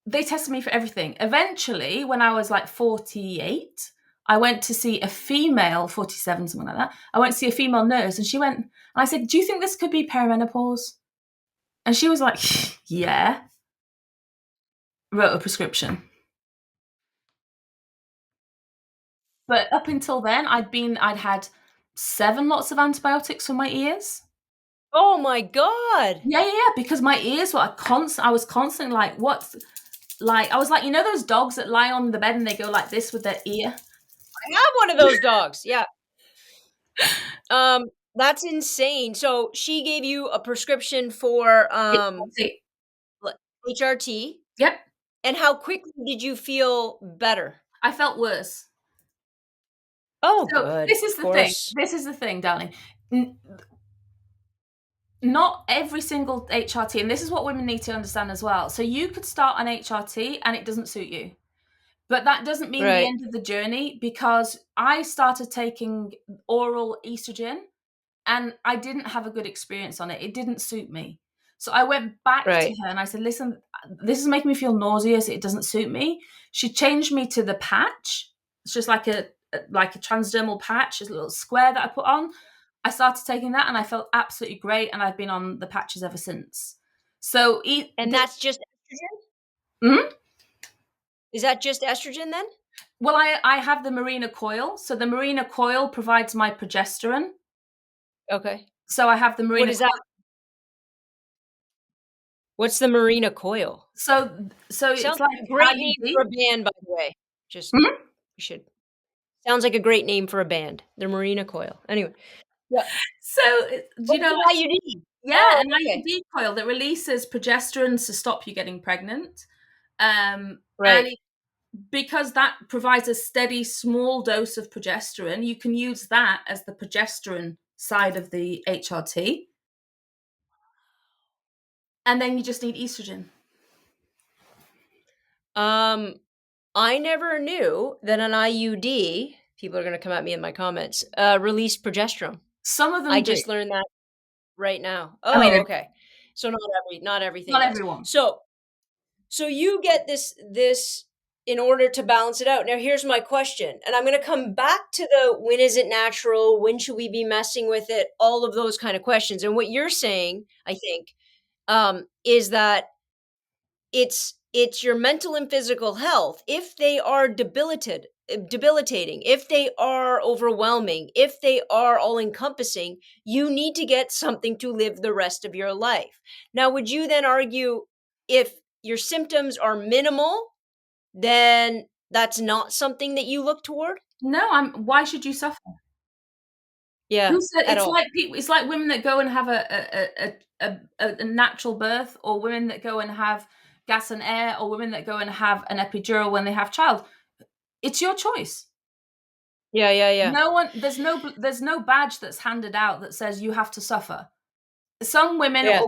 [SPEAKER 2] they tested me for everything. Eventually, when I was like 48, I went to see a female, 47, something like that. I went to see a female nurse, and she went, and I said, do you think this could be perimenopause? And she was like, yeah. Wrote a prescription. But up until then, I'd had 7 lots of antibiotics for my ears.
[SPEAKER 1] Oh my god!
[SPEAKER 2] Yeah, yeah, yeah, because my ears were I was constantly like, what's like I was like, you know those dogs that lie on the bed and they go like this with their ear?
[SPEAKER 1] I have one of those dogs, yeah. That's insane. So, she gave you a prescription for,
[SPEAKER 2] See,
[SPEAKER 1] li HRT,
[SPEAKER 2] yep,
[SPEAKER 1] and how quickly did you feel better?
[SPEAKER 2] I felt worse.
[SPEAKER 1] Oh,
[SPEAKER 2] So
[SPEAKER 1] good.
[SPEAKER 2] this is
[SPEAKER 1] Of
[SPEAKER 2] the thing.
[SPEAKER 1] course.
[SPEAKER 2] This is the thing, darling. N- Not every single HRT, and this is what women need to understand as well. So you could start an HRT and it doesn't suit you. But that doesn't mean the
[SPEAKER 1] Right.
[SPEAKER 2] end of the journey, because I started taking oral estrogen and I didn't have a good experience on it. It didn't suit me. So I went back to
[SPEAKER 1] Right.
[SPEAKER 2] her and I said, listen, this is making me feel nauseous. It doesn't suit me. She changed me to the patch. It's just like a transdermal patch, a little square that I put on. I started taking that and I felt absolutely great. And I've been on the patches ever since. So
[SPEAKER 1] And that's just estrogen?
[SPEAKER 2] Mhm.
[SPEAKER 1] Is that just estrogen then?
[SPEAKER 2] Well, I have the Marina coil. So the Marina coil provides my progesterone.
[SPEAKER 1] Okay.
[SPEAKER 2] So I have the
[SPEAKER 1] What
[SPEAKER 2] Marina
[SPEAKER 1] is that?
[SPEAKER 2] coil.
[SPEAKER 1] What's the Marina coil?
[SPEAKER 2] So
[SPEAKER 1] Sounds
[SPEAKER 2] it's like
[SPEAKER 1] like a great name for
[SPEAKER 2] IUD.
[SPEAKER 1] a band, by the way. Just
[SPEAKER 2] Mhm.
[SPEAKER 1] you should sounds like a great name for a band, the Marina coil. Anyway. Yeah.
[SPEAKER 2] So do
[SPEAKER 1] Oh,
[SPEAKER 2] you know,
[SPEAKER 1] it's an
[SPEAKER 2] like,
[SPEAKER 1] IUD.
[SPEAKER 2] yeah,
[SPEAKER 1] Oh,
[SPEAKER 2] an
[SPEAKER 1] okay.
[SPEAKER 2] IUD coil that releases progesterone to stop you getting pregnant. And
[SPEAKER 1] Right.
[SPEAKER 2] because that provides a steady small dose of progesterone, you can use that as the progesterone side of the HRT, and then you just need estrogen.
[SPEAKER 1] Um, I never knew that an IUD, people are gonna come at me in my comments, released progesterone.
[SPEAKER 2] Some of
[SPEAKER 1] I
[SPEAKER 2] them do.
[SPEAKER 1] just learned that right now.
[SPEAKER 2] I mean,
[SPEAKER 1] Oh, okay. So not everything
[SPEAKER 2] not
[SPEAKER 1] does.
[SPEAKER 2] everyone.
[SPEAKER 1] So you get this in order to balance it out. Now, here's my question, and I'm going to come back to the when is it natural? When should we be messing with it? All of those kind of questions. And what you're saying, I think, is that it's your mental and physical health. If they are debilitating, if they are overwhelming, if they are all encompassing, you need to get something to live the rest of your life. Now, would you then argue if your symptoms are minimal, then that's not something that you look toward?
[SPEAKER 2] No, why should you suffer?
[SPEAKER 1] Yeah,
[SPEAKER 2] Who said
[SPEAKER 1] at
[SPEAKER 2] it's
[SPEAKER 1] all.
[SPEAKER 2] like people? It's like women that go and have a natural birth, or women that go and have gas and air, or women that go and have an epidural when they have child. It's your choice.
[SPEAKER 1] Yeah, yeah, yeah.
[SPEAKER 2] No one, there's no badge that's handed out that says you have to suffer. Some women
[SPEAKER 1] Yeah.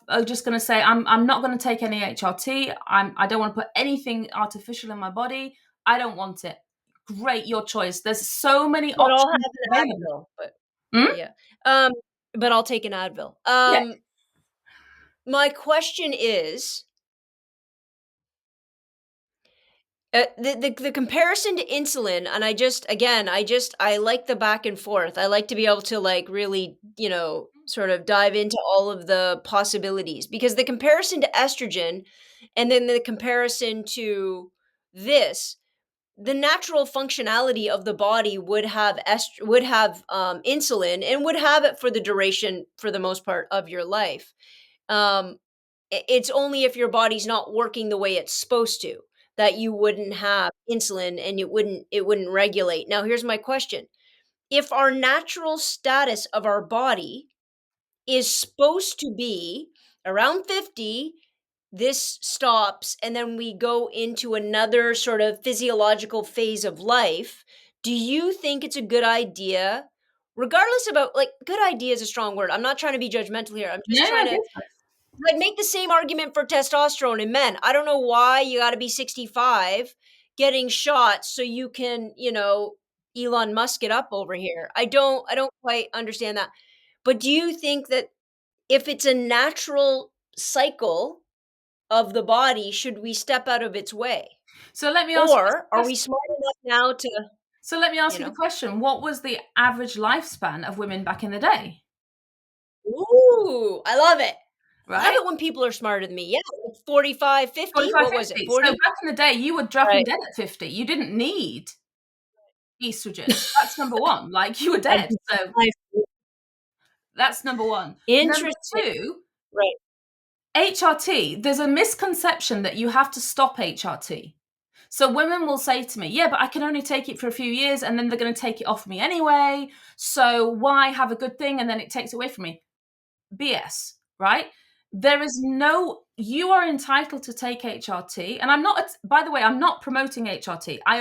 [SPEAKER 2] are just gonna say, I'm not gonna take any HRT. I don't want to put anything artificial in my body. I don't want it. Great, your choice. There's so many
[SPEAKER 1] But I'll have
[SPEAKER 2] options
[SPEAKER 1] an
[SPEAKER 2] available.
[SPEAKER 1] Advil,
[SPEAKER 2] Hmm?
[SPEAKER 1] yeah. Um, but I'll take an Advil.
[SPEAKER 2] Yeah.
[SPEAKER 1] My question is, the comparison to insulin, and I like the back and forth. I like to be able to like really, sort of dive into all of the possibilities, because the comparison to estrogen and then the comparison to this, the natural functionality of the body would have insulin, and would have it for the duration, for the most part, of your life. Um, it's only if your body's not working the way it's supposed to that you wouldn't have insulin, and it wouldn't regulate. Now, here's my question. If our natural status of our body is supposed to be around 50, this stops, and then we go into another sort of physiological phase of life, do you think it's a good idea, regardless about, like, good idea is a strong word. I'm not trying to be judgmental here. I'm
[SPEAKER 2] No,
[SPEAKER 1] just
[SPEAKER 2] no,
[SPEAKER 1] trying
[SPEAKER 2] go
[SPEAKER 1] to
[SPEAKER 2] for it.
[SPEAKER 1] like make the same argument for testosterone in men. I don't know why you got to be 65 getting shots so you can, Elon Musk it up over here. I don't quite understand that. But do you think that if it's a natural cycle of the body, should we step out of its way?
[SPEAKER 2] So let me ask you this
[SPEAKER 1] Or are we
[SPEAKER 2] question.
[SPEAKER 1] smart enough now to,
[SPEAKER 2] So let me ask
[SPEAKER 1] you
[SPEAKER 2] you the
[SPEAKER 1] know,
[SPEAKER 2] question. What was the average lifespan of women back in the day?
[SPEAKER 1] ooh, I love it. I love
[SPEAKER 2] Right?
[SPEAKER 1] it when people are smarter than me. Yeah, like 45, 50.
[SPEAKER 2] 45,
[SPEAKER 1] What was it?
[SPEAKER 2] 50. So
[SPEAKER 1] 40?
[SPEAKER 2] back in the day, you were dropping
[SPEAKER 1] Right.
[SPEAKER 2] dead at 50. You didn't need estrogen. That's number one. Like you were
[SPEAKER 1] And
[SPEAKER 2] dead. So that's number one. Number
[SPEAKER 1] interesting.
[SPEAKER 2] two,
[SPEAKER 1] Right.
[SPEAKER 2] HRT. There's a misconception that you have to stop HRT. So women will say to me, yeah, but I can only take it for a few years and then they're going to take it off me anyway. So why have a good thing and then it takes away from me? BS, right? There is no, you are entitled to take HRT. And I'm not, by the way, I'm not promoting HRT. I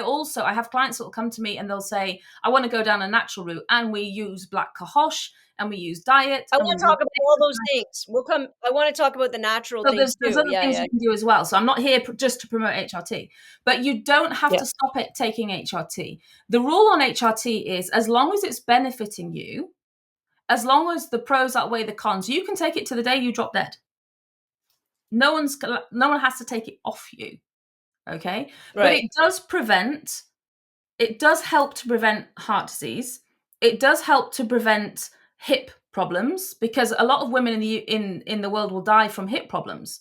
[SPEAKER 2] have clients that will come to me and they'll say, I want to go down a natural route. And we use black cohosh and we use diet
[SPEAKER 1] I
[SPEAKER 2] and we
[SPEAKER 1] wanna
[SPEAKER 2] use
[SPEAKER 1] talk about all those things. I wanna talk about the natural
[SPEAKER 2] so
[SPEAKER 1] things
[SPEAKER 2] there's
[SPEAKER 1] too.
[SPEAKER 2] other
[SPEAKER 1] Yeah,
[SPEAKER 2] things
[SPEAKER 1] yeah.
[SPEAKER 2] you can do as well. So I'm not here just to promote HRT, but you don't have
[SPEAKER 1] Yeah.
[SPEAKER 2] to stop it taking HRT. The rule on HRT is as long as it's benefiting you, as long as the pros outweigh the cons, you can take it to the day you drop dead. No one has to take it off you, okay? But
[SPEAKER 1] Right.
[SPEAKER 2] it does help to prevent heart disease. It does help to prevent hip problems because a lot of women in the world will die from hip problems.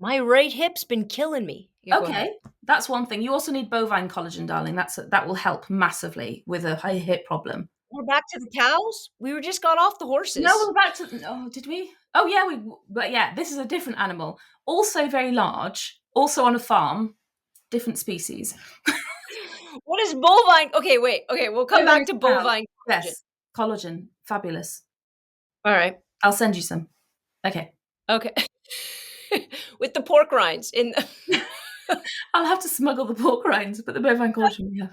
[SPEAKER 1] My right hip's been killing me. Yeah, go ahead.
[SPEAKER 2] Okay, that's one thing. You also need bovine collagen, darling. That will help massively with a high hip problem.
[SPEAKER 1] We're back to the cows? We were just got off the
[SPEAKER 2] No,
[SPEAKER 1] horses.
[SPEAKER 2] we're back to. Oh, did we? Oh, yeah, but yeah, this is a different animal. Also very large. Also on a farm. Different species.
[SPEAKER 1] What is bovine? Okay, wait. Okay, we'll come
[SPEAKER 2] Bovine
[SPEAKER 1] back to
[SPEAKER 2] cow.
[SPEAKER 1] bovine collagen.
[SPEAKER 2] Yes, collagen. Fabulous.
[SPEAKER 1] Alright.
[SPEAKER 2] I'll send you some. Okay.
[SPEAKER 1] Okay. With the pork rinds in the
[SPEAKER 2] I'll have to smuggle the pork rinds, but the bovine collagen we have.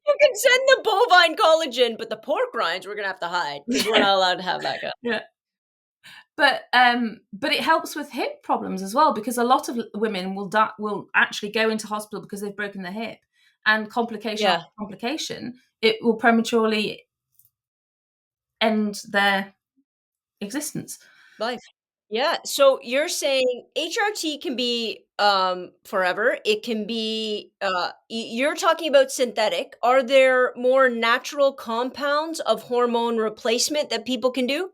[SPEAKER 1] You can send the bovine collagen, but the pork rinds we're gonna have to hide because we're not allowed to have that guy.
[SPEAKER 2] Yeah. But it helps with hip problems as well because a lot of women will actually go into hospital because they've broken their hip, and complication
[SPEAKER 1] Yeah.
[SPEAKER 2] after complication, it will prematurely end their existence.
[SPEAKER 1] Life. Yeah, so you're saying HRT can be, forever, it can be, you're talking about synthetic. Are there more natural compounds of hormone replacement that people can do?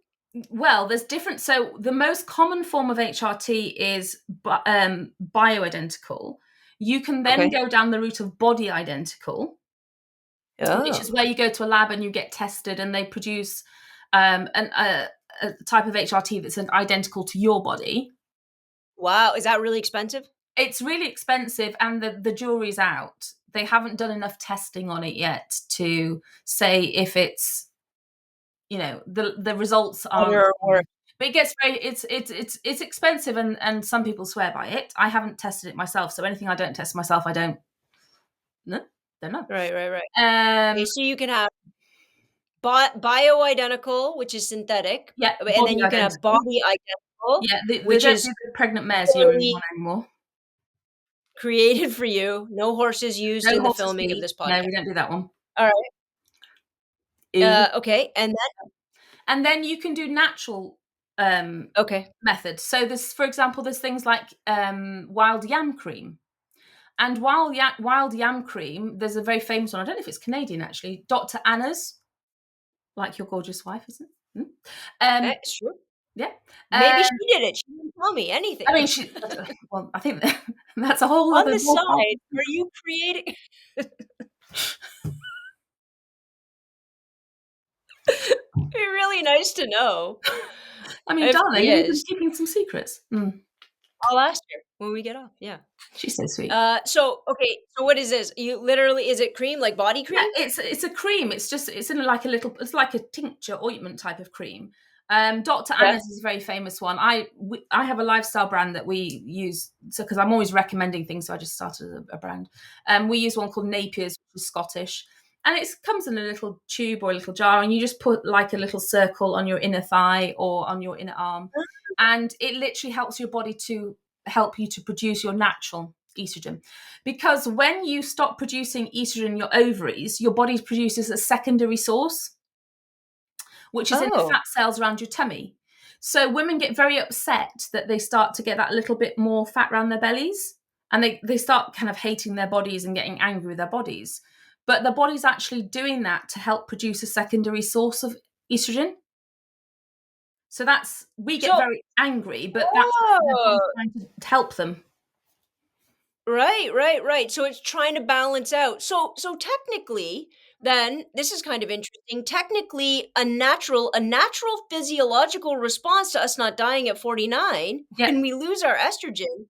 [SPEAKER 2] Well, there's different. So the most common form of HRT is bioidentical. You can then
[SPEAKER 1] Okay.
[SPEAKER 2] go down the route of body identical, which is
[SPEAKER 1] Oh.
[SPEAKER 2] where you go to a lab and you get tested, and they produce a type of HRT that's identical to your body.
[SPEAKER 1] Wow, is that really expensive?
[SPEAKER 2] It's really expensive, and the jury's out. They haven't done enough testing on it yet to say if it's, the results aren't.
[SPEAKER 1] Or
[SPEAKER 2] But it gets very it's expensive, and some people swear by it. I haven't tested it myself, so anything I don't test myself, I no, don't know.
[SPEAKER 1] right, right, right. Okay,
[SPEAKER 2] Um,
[SPEAKER 1] so you can have bioidentical, which is synthetic,
[SPEAKER 2] yeah,
[SPEAKER 1] and
[SPEAKER 2] body
[SPEAKER 1] then you can have
[SPEAKER 2] identical.
[SPEAKER 1] body identical,
[SPEAKER 2] Yeah, they
[SPEAKER 1] which
[SPEAKER 2] don't
[SPEAKER 1] is
[SPEAKER 2] do the pregnant mare's urine
[SPEAKER 1] totally
[SPEAKER 2] one anymore.
[SPEAKER 1] created for you. No horses used
[SPEAKER 2] No
[SPEAKER 1] in the
[SPEAKER 2] horse's
[SPEAKER 1] filming of
[SPEAKER 2] feet.
[SPEAKER 1] this
[SPEAKER 2] No,
[SPEAKER 1] podcast.
[SPEAKER 2] we don't do that one.
[SPEAKER 1] All right.
[SPEAKER 2] Ew.
[SPEAKER 1] Okay, and
[SPEAKER 2] And then you can do natural
[SPEAKER 1] okay.
[SPEAKER 2] methods. So this, for example, there's things like wild yam cream. And wild yam cream, there's a very famous one. I don't know if it's Canadian actually. Dr. Anna's, like your gorgeous wife, isn't it? Um,
[SPEAKER 1] It's true.
[SPEAKER 2] yeah.
[SPEAKER 1] Maybe she did it. She didn't tell me anything.
[SPEAKER 2] I mean, well, I think that's a whole
[SPEAKER 1] On
[SPEAKER 2] other
[SPEAKER 1] the
[SPEAKER 2] ballpark.
[SPEAKER 1] side, are you creating It'd be really nice to know
[SPEAKER 2] I mean,
[SPEAKER 1] if
[SPEAKER 2] darling,
[SPEAKER 1] she
[SPEAKER 2] have you been
[SPEAKER 1] is.
[SPEAKER 2] keeping some secrets?
[SPEAKER 1] I'll ask her when we get off, yeah.
[SPEAKER 2] She's so sweet.
[SPEAKER 1] So, okay, so what is this? You literally is it cream, like body
[SPEAKER 2] Yeah,
[SPEAKER 1] cream?
[SPEAKER 2] it's a cream. It's in like a little. It's like a tincture ointment type of cream. Dr.
[SPEAKER 1] Yeah.
[SPEAKER 2] Anna's is a very famous one. I have a lifestyle brand that we use, so because I'm always recommending things, so I just started a brand. We use one called Napier's, which is Scottish, and it comes in a little tube or a little jar, and you just put like a little circle on your inner thigh or on your inner arm, and it literally helps your body to help you to produce your natural estrogen. Because when you stop producing estrogen in your ovaries, your body produces a secondary source, which is in the
[SPEAKER 1] Oh.
[SPEAKER 2] fat cells around your tummy. So women get very upset that they start to get that little bit more fat around their bellies, and they start kind of hating their bodies and getting angry with their bodies. But the body's actually doing that to help produce a secondary source of estrogen. So we get
[SPEAKER 1] So
[SPEAKER 2] very angry, but that's actually their body
[SPEAKER 1] oh,
[SPEAKER 2] trying to help them.
[SPEAKER 1] right, right, right. So it's trying to balance out. So technically, then this is kind of interesting. Technically, a natural physiological response to us not dying at 49
[SPEAKER 2] Yeah,
[SPEAKER 1] when we lose our estrogen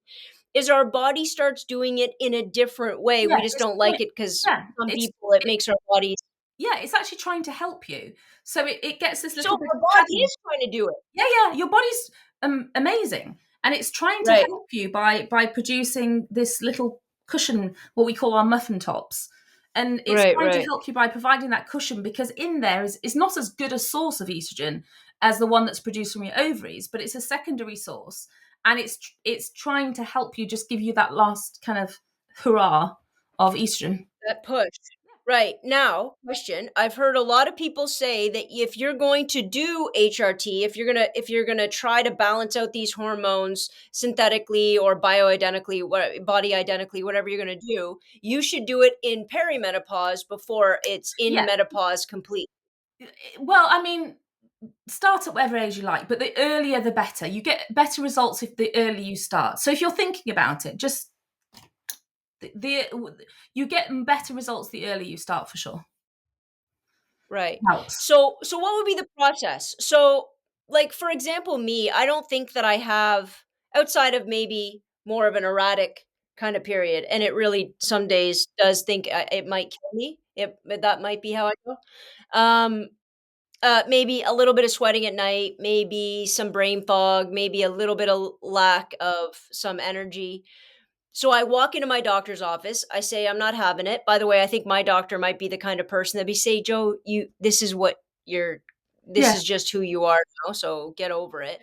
[SPEAKER 1] is our body starts doing it in a different way.
[SPEAKER 2] yeah,
[SPEAKER 1] We just don't like it because
[SPEAKER 2] yeah.
[SPEAKER 1] some people it makes our bodies.
[SPEAKER 2] Yeah, it's actually trying to help you. So it gets this
[SPEAKER 1] So
[SPEAKER 2] little bit
[SPEAKER 1] our
[SPEAKER 2] of
[SPEAKER 1] body
[SPEAKER 2] padding.
[SPEAKER 1] is trying to do it.
[SPEAKER 2] Yeah, yeah, your body's amazing, and it's trying to
[SPEAKER 1] Right,
[SPEAKER 2] help you by producing this little cushion, what we call our muffin tops, and it's
[SPEAKER 1] right,
[SPEAKER 2] trying to
[SPEAKER 1] right.
[SPEAKER 2] help you by providing that cushion because in there is not as good a source of estrogen as the one that's produced from your ovaries, but it's a secondary source, and it's trying to help you, just give you that last kind of hurrah of estrogen.
[SPEAKER 1] That push. Right. Now, question. I've heard a lot of people say that if you're going to do HRT, if you're gonna try to balance out these hormones synthetically or bioidentically, body identically, whatever you're gonna do, you should do it in perimenopause before it's in
[SPEAKER 2] Yeah.
[SPEAKER 1] menopause complete.
[SPEAKER 2] Well, I mean, start at whatever age you like, but the earlier the better. You get better results if the earlier you start. So if you're thinking about it, just you get better results the earlier you start for sure.
[SPEAKER 1] Right.
[SPEAKER 2] Helps.
[SPEAKER 1] So what would be the process? So, like, for example, me, I don't think that I have, outside of maybe more of an erratic kind of period, and it really some days does think it might kill me. That might be how I go. Um, maybe a little bit of sweating at night, maybe some brain fog, maybe a little bit of lack of some energy. So I walk into my doctor's office. I say, "I'm not having it." By the way, I think my doctor might be the kind of person that be say, "Joe, this is what you're this
[SPEAKER 2] Yeah.
[SPEAKER 1] is just who you are now, so get over it."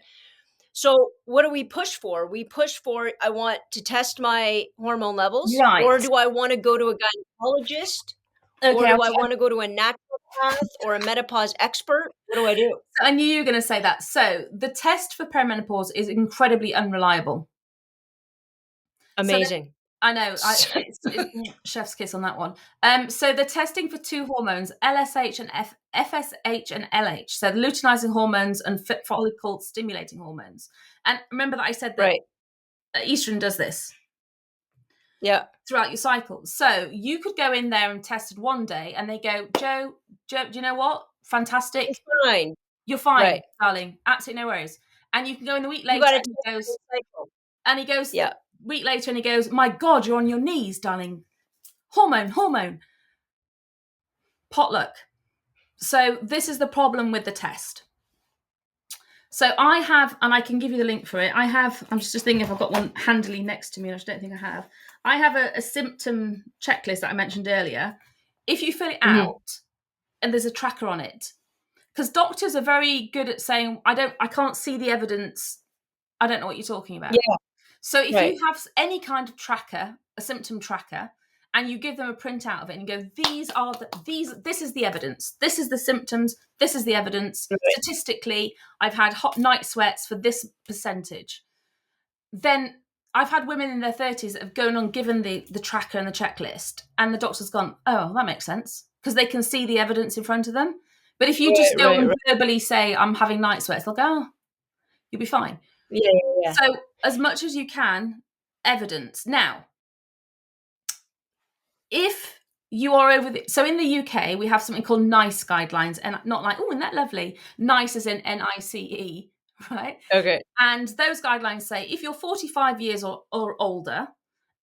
[SPEAKER 1] So what do we push for? We push for, I want to test my hormone levels, or
[SPEAKER 2] Right.
[SPEAKER 1] do I want to go to a gynecologist, or
[SPEAKER 2] Okay.
[SPEAKER 1] do I want to go to a naturopath or a menopause expert? What do I do?
[SPEAKER 2] I knew you were going to say that. So the test for perimenopause is incredibly unreliable. So
[SPEAKER 1] Amazing.
[SPEAKER 2] I know, it's chef's kiss on that one. So they're testing for two hormones, LSH and FSH and LH. So the luteinizing hormones and follicle stimulating hormones. And remember that I said that
[SPEAKER 1] Right.
[SPEAKER 2] estrogen does this
[SPEAKER 1] Yeah.
[SPEAKER 2] throughout your cycle. So you could go in there and test it one day, and they go, Joe, do you know what?
[SPEAKER 1] It's
[SPEAKER 2] Fantastic.
[SPEAKER 1] fine.
[SPEAKER 2] You're fine,
[SPEAKER 1] Right.
[SPEAKER 2] darling. Absolutely no worries. And you can go in the week
[SPEAKER 1] You
[SPEAKER 2] later,
[SPEAKER 1] gotta
[SPEAKER 2] and
[SPEAKER 1] test
[SPEAKER 2] he
[SPEAKER 1] the
[SPEAKER 2] goes,
[SPEAKER 1] cycle.
[SPEAKER 2] and he goes
[SPEAKER 1] Yeah.
[SPEAKER 2] week later, and he goes, my God, you're on your knees, darling. Hormone, potluck. So this is the problem with the test. So I have, and I can give you the link for it. I'm just thinking if I've got one handily next to me, and I don't think I have. I have a symptom checklist that I mentioned earlier. If you fill it
[SPEAKER 1] Mhm.
[SPEAKER 2] out and there's a tracker on it, because doctors are very good at saying, I can't see the evidence. I don't know what you're talking about.
[SPEAKER 1] Yeah.
[SPEAKER 2] So if you
[SPEAKER 1] Right.
[SPEAKER 2] have any kind of tracker, a symptom tracker, and you give them a printout of it and you go, this is the evidence. This is the symptoms. This is the evidence.
[SPEAKER 1] Right.
[SPEAKER 2] Statistically, I've had hot night sweats for this percentage. Then I've had women in their 30s that have gone on given the tracker and the checklist, and the doctor's gone, oh, that makes sense, because they can see the evidence in front of them. But if you
[SPEAKER 1] Right.
[SPEAKER 2] just go
[SPEAKER 1] Right.
[SPEAKER 2] and
[SPEAKER 1] Right.
[SPEAKER 2] verbally say, I'm having night sweats, they'll go, oh, you'll be fine.
[SPEAKER 1] Yeah. Yeah. Yeah.
[SPEAKER 2] So as much as you can, evidence. Now, if you are so in the UK, we have something called NICE guidelines, and not like, oh, isn't that lovely? NICE is in NICE, right?
[SPEAKER 1] Okay.
[SPEAKER 2] And those guidelines say if you're 45 years or older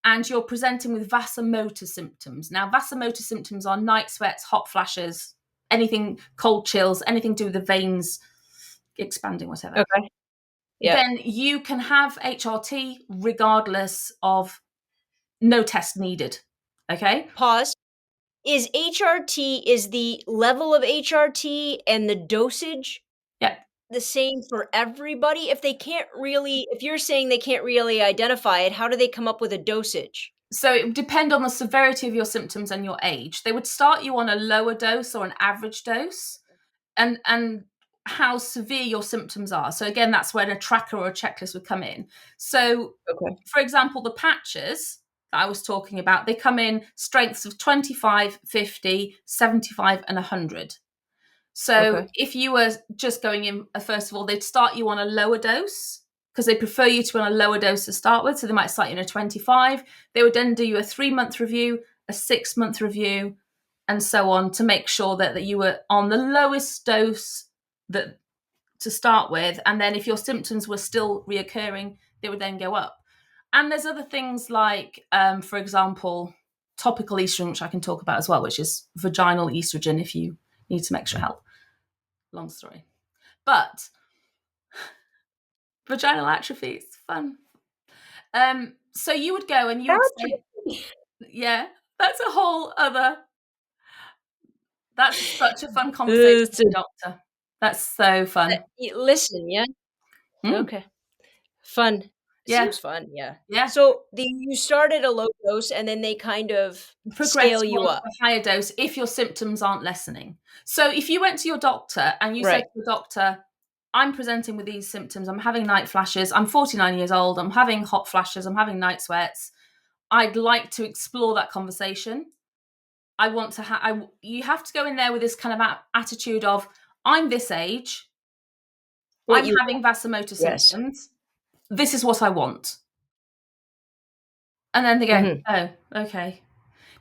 [SPEAKER 2] and you're presenting with vasomotor symptoms. Now, vasomotor symptoms are night sweats, hot flashes, anything, cold chills, anything to do with the veins expanding, whatever.
[SPEAKER 1] Okay. Yeah.
[SPEAKER 2] Then you can have HRT regardless of no test needed. Okay?
[SPEAKER 1] Pause. Is HRT, is the level of HRT and the dosage
[SPEAKER 2] Yeah.
[SPEAKER 1] the same for everybody? If you're saying they can't really identify it, how do they come up with a dosage?
[SPEAKER 2] So it would depend on the severity of your symptoms and your age. They would start you on a lower dose or an average dose, and how severe your symptoms are. So again, that's when a tracker or a checklist would come in. So
[SPEAKER 1] Okay.
[SPEAKER 2] for example, the patches that I was talking about, they come in strengths of 25, 50, 75, and 100. So
[SPEAKER 1] Okay.
[SPEAKER 2] if you were just going in, first of all, they'd start you on a lower dose because they prefer you to be on a lower dose to start with. So they might start you on a 25. They would then do you a 3-month review, a 6-month review, and so on to make sure that you were on the lowest dose that to start with. And then if your symptoms were still reoccurring, they would then go up. And there's other things like, for example, topical estrogen, which I can talk about as well, which is vaginal estrogen if you need some extra help. Long story. But vaginal atrophy is fun. So you would go and you would say,
[SPEAKER 1] That's
[SPEAKER 2] yeah, that's a whole other, that's such a fun conversation
[SPEAKER 1] it's
[SPEAKER 2] with a doctor. That's so fun.
[SPEAKER 1] listen, yeah?
[SPEAKER 2] Mm,
[SPEAKER 1] Okay. Fun.
[SPEAKER 2] yeah,
[SPEAKER 1] Seems fun, yeah.
[SPEAKER 2] yeah.
[SPEAKER 1] So, you start at a low dose and then they kind of
[SPEAKER 2] Progress
[SPEAKER 1] scale
[SPEAKER 2] you
[SPEAKER 1] you
[SPEAKER 2] onto
[SPEAKER 1] up.
[SPEAKER 2] a higher dose if your symptoms aren't lessening. So if you went to your doctor and you said
[SPEAKER 1] Right.
[SPEAKER 2] to the doctor, I'm presenting with these symptoms, I'm having night flashes, I'm 49 years old, I'm having hot flashes, I'm having night sweats, I'd like to explore that conversation. I want to you have to go in there with this kind of attitude of, I'm this age,
[SPEAKER 1] What
[SPEAKER 2] I'm
[SPEAKER 1] you
[SPEAKER 2] having vasomotor
[SPEAKER 1] Yes.
[SPEAKER 2] symptoms, this is what I want. And then they go,
[SPEAKER 1] Mhm.
[SPEAKER 2] oh, okay.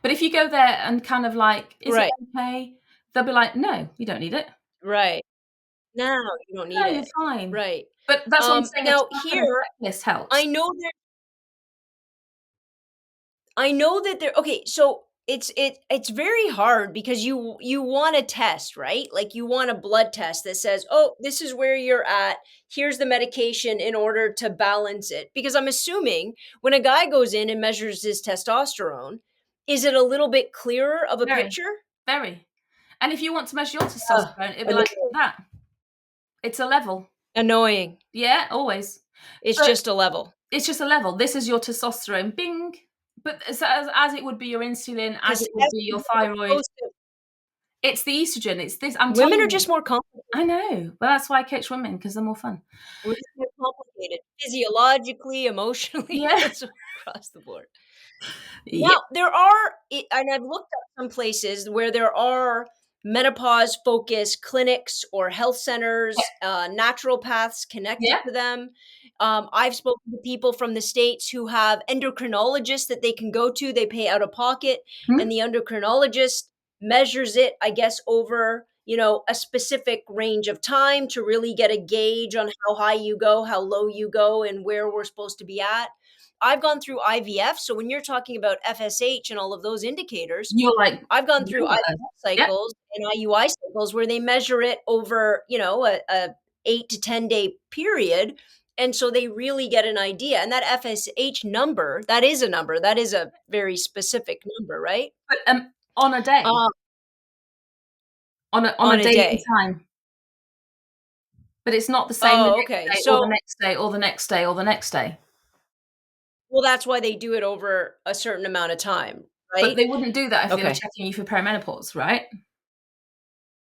[SPEAKER 2] But if you go there and kind of like, is it
[SPEAKER 1] Right.
[SPEAKER 2] okay? They'll be like, no, you don't need it.
[SPEAKER 1] Right. No, you don't need
[SPEAKER 2] No, you're
[SPEAKER 1] it.
[SPEAKER 2] fine.
[SPEAKER 1] Right.
[SPEAKER 2] But that's what I'm saying, a
[SPEAKER 1] Now
[SPEAKER 2] tracker and
[SPEAKER 1] here,
[SPEAKER 2] a checklist helps.
[SPEAKER 1] I know there I know that there okay, so it's very hard because you want a test, right? Like you want a blood test that says, "Oh, this is where you're at. Here's the medication in order to balance it." Because I'm assuming when a guy goes in and measures his testosterone, is it a little bit clearer of a
[SPEAKER 2] Very,
[SPEAKER 1] picture?
[SPEAKER 2] very. And if you want to measure your
[SPEAKER 1] Ugh,
[SPEAKER 2] testosterone, it'd be like
[SPEAKER 1] annoying.
[SPEAKER 2] that. It's a level.
[SPEAKER 1] Annoying.
[SPEAKER 2] Yeah, always.
[SPEAKER 1] It's
[SPEAKER 2] But
[SPEAKER 1] just a level
[SPEAKER 2] it's just a level. This is your testosterone. Bing. But as it would be your insulin, as
[SPEAKER 1] because
[SPEAKER 2] it would be your thyroid, It's the estrogen. It's this. I'm
[SPEAKER 1] Women
[SPEAKER 2] telling
[SPEAKER 1] are
[SPEAKER 2] you.
[SPEAKER 1] just more complicated.
[SPEAKER 2] I know. Well, that's why I coach women, because they're more fun.
[SPEAKER 1] We're just more complicated physiologically, emotionally,
[SPEAKER 2] Yeah.
[SPEAKER 1] just across the board.
[SPEAKER 2] Yeah.
[SPEAKER 1] Now, there are and I've looked up some places where there are menopause-focused clinics or health centers, naturopaths connected
[SPEAKER 2] Yeah.
[SPEAKER 1] to them. I've spoken to people from the States who have endocrinologists that they can go to, they pay out of pocket,
[SPEAKER 2] Hmm?
[SPEAKER 1] and the endocrinologist measures it, I guess, over, a specific range of time to really get a gauge on how high you go, how low you go, and where we're supposed to be at. I've gone through IVF. So when you're talking about FSH and all of those indicators,
[SPEAKER 2] You're like,
[SPEAKER 1] I've gone through
[SPEAKER 2] no.
[SPEAKER 1] IVF
[SPEAKER 2] Yeah.
[SPEAKER 1] cycles and IUI cycles where they measure it over, a 8 to 10 day period. And so they really get an idea. And that FSH number, that is a number. That is a very specific number, right?
[SPEAKER 2] But on a day,
[SPEAKER 1] Um,
[SPEAKER 2] on a
[SPEAKER 1] on a
[SPEAKER 2] date and
[SPEAKER 1] day.
[SPEAKER 2] time. But it's not the same the
[SPEAKER 1] Oh,
[SPEAKER 2] next
[SPEAKER 1] okay.
[SPEAKER 2] day or the
[SPEAKER 1] So,
[SPEAKER 2] next day or the next day or the next day.
[SPEAKER 1] well, that's why they do it over a certain amount of time,
[SPEAKER 2] But
[SPEAKER 1] right?
[SPEAKER 2] they wouldn't do that if they were
[SPEAKER 1] Okay.
[SPEAKER 2] checking you for perimenopause, right?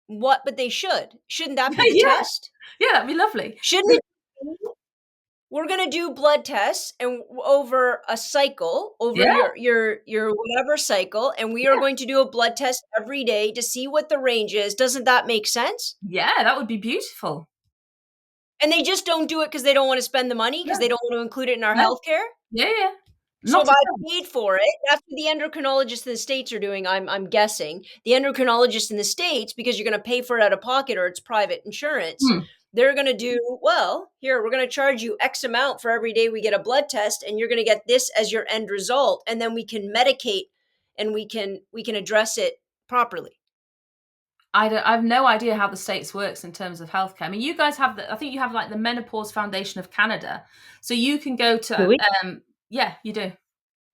[SPEAKER 1] But they should. Shouldn't that be the
[SPEAKER 2] Yeah.
[SPEAKER 1] test?
[SPEAKER 2] Yeah, that'd be lovely.
[SPEAKER 1] Shouldn't it? We're gonna do blood tests and over a cycle, over
[SPEAKER 2] Yeah.
[SPEAKER 1] your whatever cycle, and we are
[SPEAKER 2] Yeah.
[SPEAKER 1] going to do a blood test every day to see what the range is. Doesn't that make sense?
[SPEAKER 2] Yeah, that would be beautiful.
[SPEAKER 1] And they just don't do it because they don't want to spend the money because
[SPEAKER 2] No.
[SPEAKER 1] they don't want to include it in our
[SPEAKER 2] No.
[SPEAKER 1] healthcare.
[SPEAKER 2] Yeah, yeah.
[SPEAKER 1] So
[SPEAKER 2] Not
[SPEAKER 1] if
[SPEAKER 2] at
[SPEAKER 1] I
[SPEAKER 2] all.
[SPEAKER 1] paid for it, that's what the endocrinologists in the States are doing, I'm guessing. The endocrinologists in the States, because you're gonna pay for it out of pocket or it's private insurance,
[SPEAKER 2] Hmm.
[SPEAKER 1] they're gonna do, well, here, we're gonna charge you X amount for every day we get a blood test, and you're gonna get this as your end result, and then we can medicate and we can address it properly.
[SPEAKER 2] I have no idea how the States works in terms of healthcare. I mean, you guys have I think you have like the Menopause Foundation of Canada. So you can go
[SPEAKER 1] Do
[SPEAKER 2] to,
[SPEAKER 1] we?
[SPEAKER 2] yeah, you do.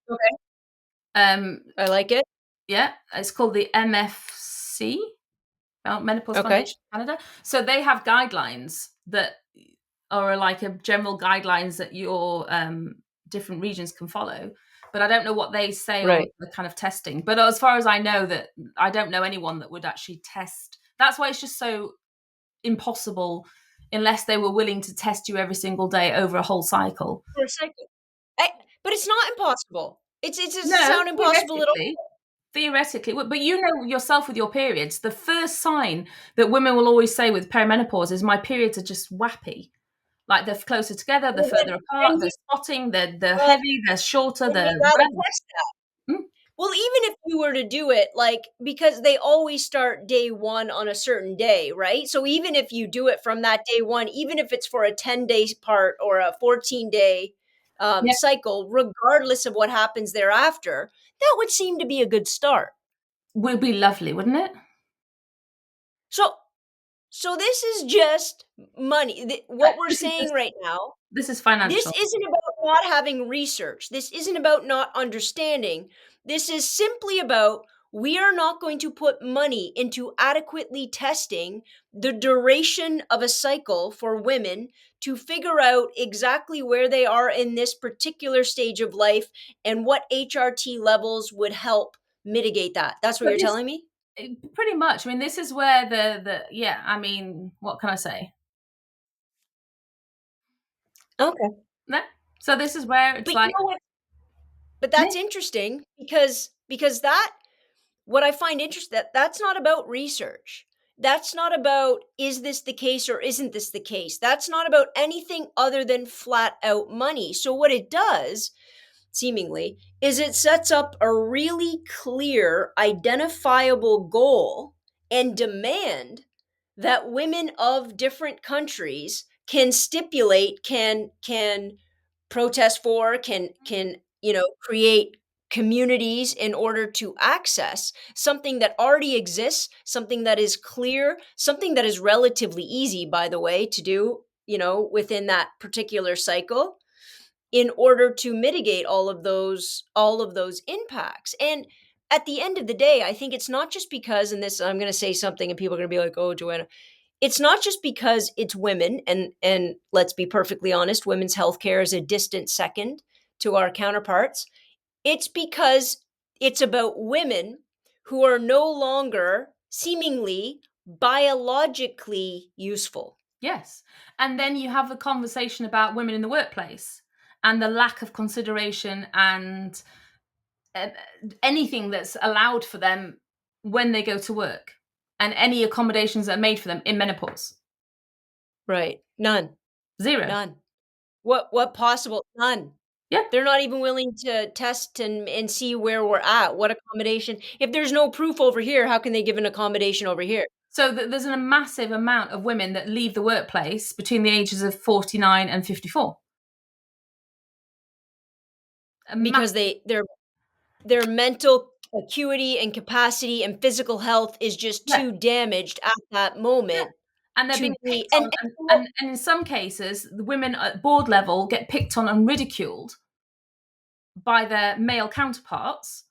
[SPEAKER 1] Okay.
[SPEAKER 2] Um,
[SPEAKER 1] I like it.
[SPEAKER 2] yeah, it's called the MFC, Menopause
[SPEAKER 1] Okay.
[SPEAKER 2] Foundation of Canada. So they have guidelines that are like a general guidelines that your different regions can follow. But I don't know what they say or
[SPEAKER 1] Right.
[SPEAKER 2] the kind of testing. But as far as I know, that I don't know anyone that would actually test. That's why it's just so impossible unless they were willing to test you every single day over a whole cycle.
[SPEAKER 1] For a second. I but it's not impossible. It doesn't
[SPEAKER 2] No,
[SPEAKER 1] sound impossible at all.
[SPEAKER 2] theoretically, but you know yourself with your periods, the first sign that women will always say with perimenopause is my periods are just wappy. Like they're closer together, they're
[SPEAKER 1] Well,
[SPEAKER 2] further
[SPEAKER 1] then
[SPEAKER 2] apart, they're
[SPEAKER 1] you
[SPEAKER 2] spotting, they're
[SPEAKER 1] well,
[SPEAKER 2] heavy, they're shorter,
[SPEAKER 1] then you
[SPEAKER 2] they're
[SPEAKER 1] gotta
[SPEAKER 2] whatever.
[SPEAKER 1] test.
[SPEAKER 2] Mm,
[SPEAKER 1] Well, even if you were to do it, like, because they always start day one on a certain day, right? So even if you do it from that day one, even if it's for a 10 day part or a 14 day
[SPEAKER 2] yeah,
[SPEAKER 1] cycle, regardless of what happens thereafter, that would seem to be a good start.
[SPEAKER 2] would be lovely, wouldn't it?
[SPEAKER 1] So, so this is just money. What we're
[SPEAKER 2] This is
[SPEAKER 1] saying
[SPEAKER 2] just
[SPEAKER 1] right now,
[SPEAKER 2] this is
[SPEAKER 1] this
[SPEAKER 2] financial.
[SPEAKER 1] isn't about not having research. This isn't about not understanding. This is simply about we are not going to put money into adequately testing the duration of a cycle for women to figure out exactly where they are in this particular stage of life and what HRT levels would help mitigate that. That's what
[SPEAKER 2] But
[SPEAKER 1] you're
[SPEAKER 2] this
[SPEAKER 1] telling me?
[SPEAKER 2] pretty much. I mean, this is where the yeah. I mean, what can I say?
[SPEAKER 1] Okay.
[SPEAKER 2] No. So this is where it's
[SPEAKER 1] But you
[SPEAKER 2] like,
[SPEAKER 1] know what? But
[SPEAKER 2] yeah,
[SPEAKER 1] that's interesting because that what I find interesting that's not about research. That's not about is this the case or isn't this the case. That's not about anything other than flat out money. So what it does, seemingly, is it sets up a really clear, identifiable goal and demand that women of different countries can stipulate, can protest for, can create communities in order to access something that already exists, something that is clear, something that is relatively easy, by the way, to do, within that particular cycle, in order to mitigate all of those impacts. And at the end of the day, I think it's not just because, and this, I'm going to say something and people are going to be like, "Oh, Joanna," it's not just because it's women, and let's be perfectly honest, women's healthcare is a distant second to our counterparts. It's because it's about women who are no longer seemingly biologically useful.
[SPEAKER 2] Yes. And then you have the conversation about women in the workplace and the lack of consideration and uh, anything that's allowed for them when they go to work and any accommodations that are made for them in menopause.
[SPEAKER 1] Right. None.
[SPEAKER 2] Zero.
[SPEAKER 1] None. What possible? None.
[SPEAKER 2] Yeah.
[SPEAKER 1] They're not even willing to test and see where we're at, what accommodation. If there's no proof over here, how can they give an accommodation over here?
[SPEAKER 2] So there's a massive amount of women that leave the workplace between the ages of 49 and 54.
[SPEAKER 1] Because their mental acuity and capacity and physical health is just
[SPEAKER 2] Yeah,
[SPEAKER 1] too damaged at that
[SPEAKER 2] yeah.
[SPEAKER 1] moment
[SPEAKER 2] And they're
[SPEAKER 1] to
[SPEAKER 2] being
[SPEAKER 1] be
[SPEAKER 2] picked on, and in some cases, the women at board level get picked on and ridiculed by their male counterparts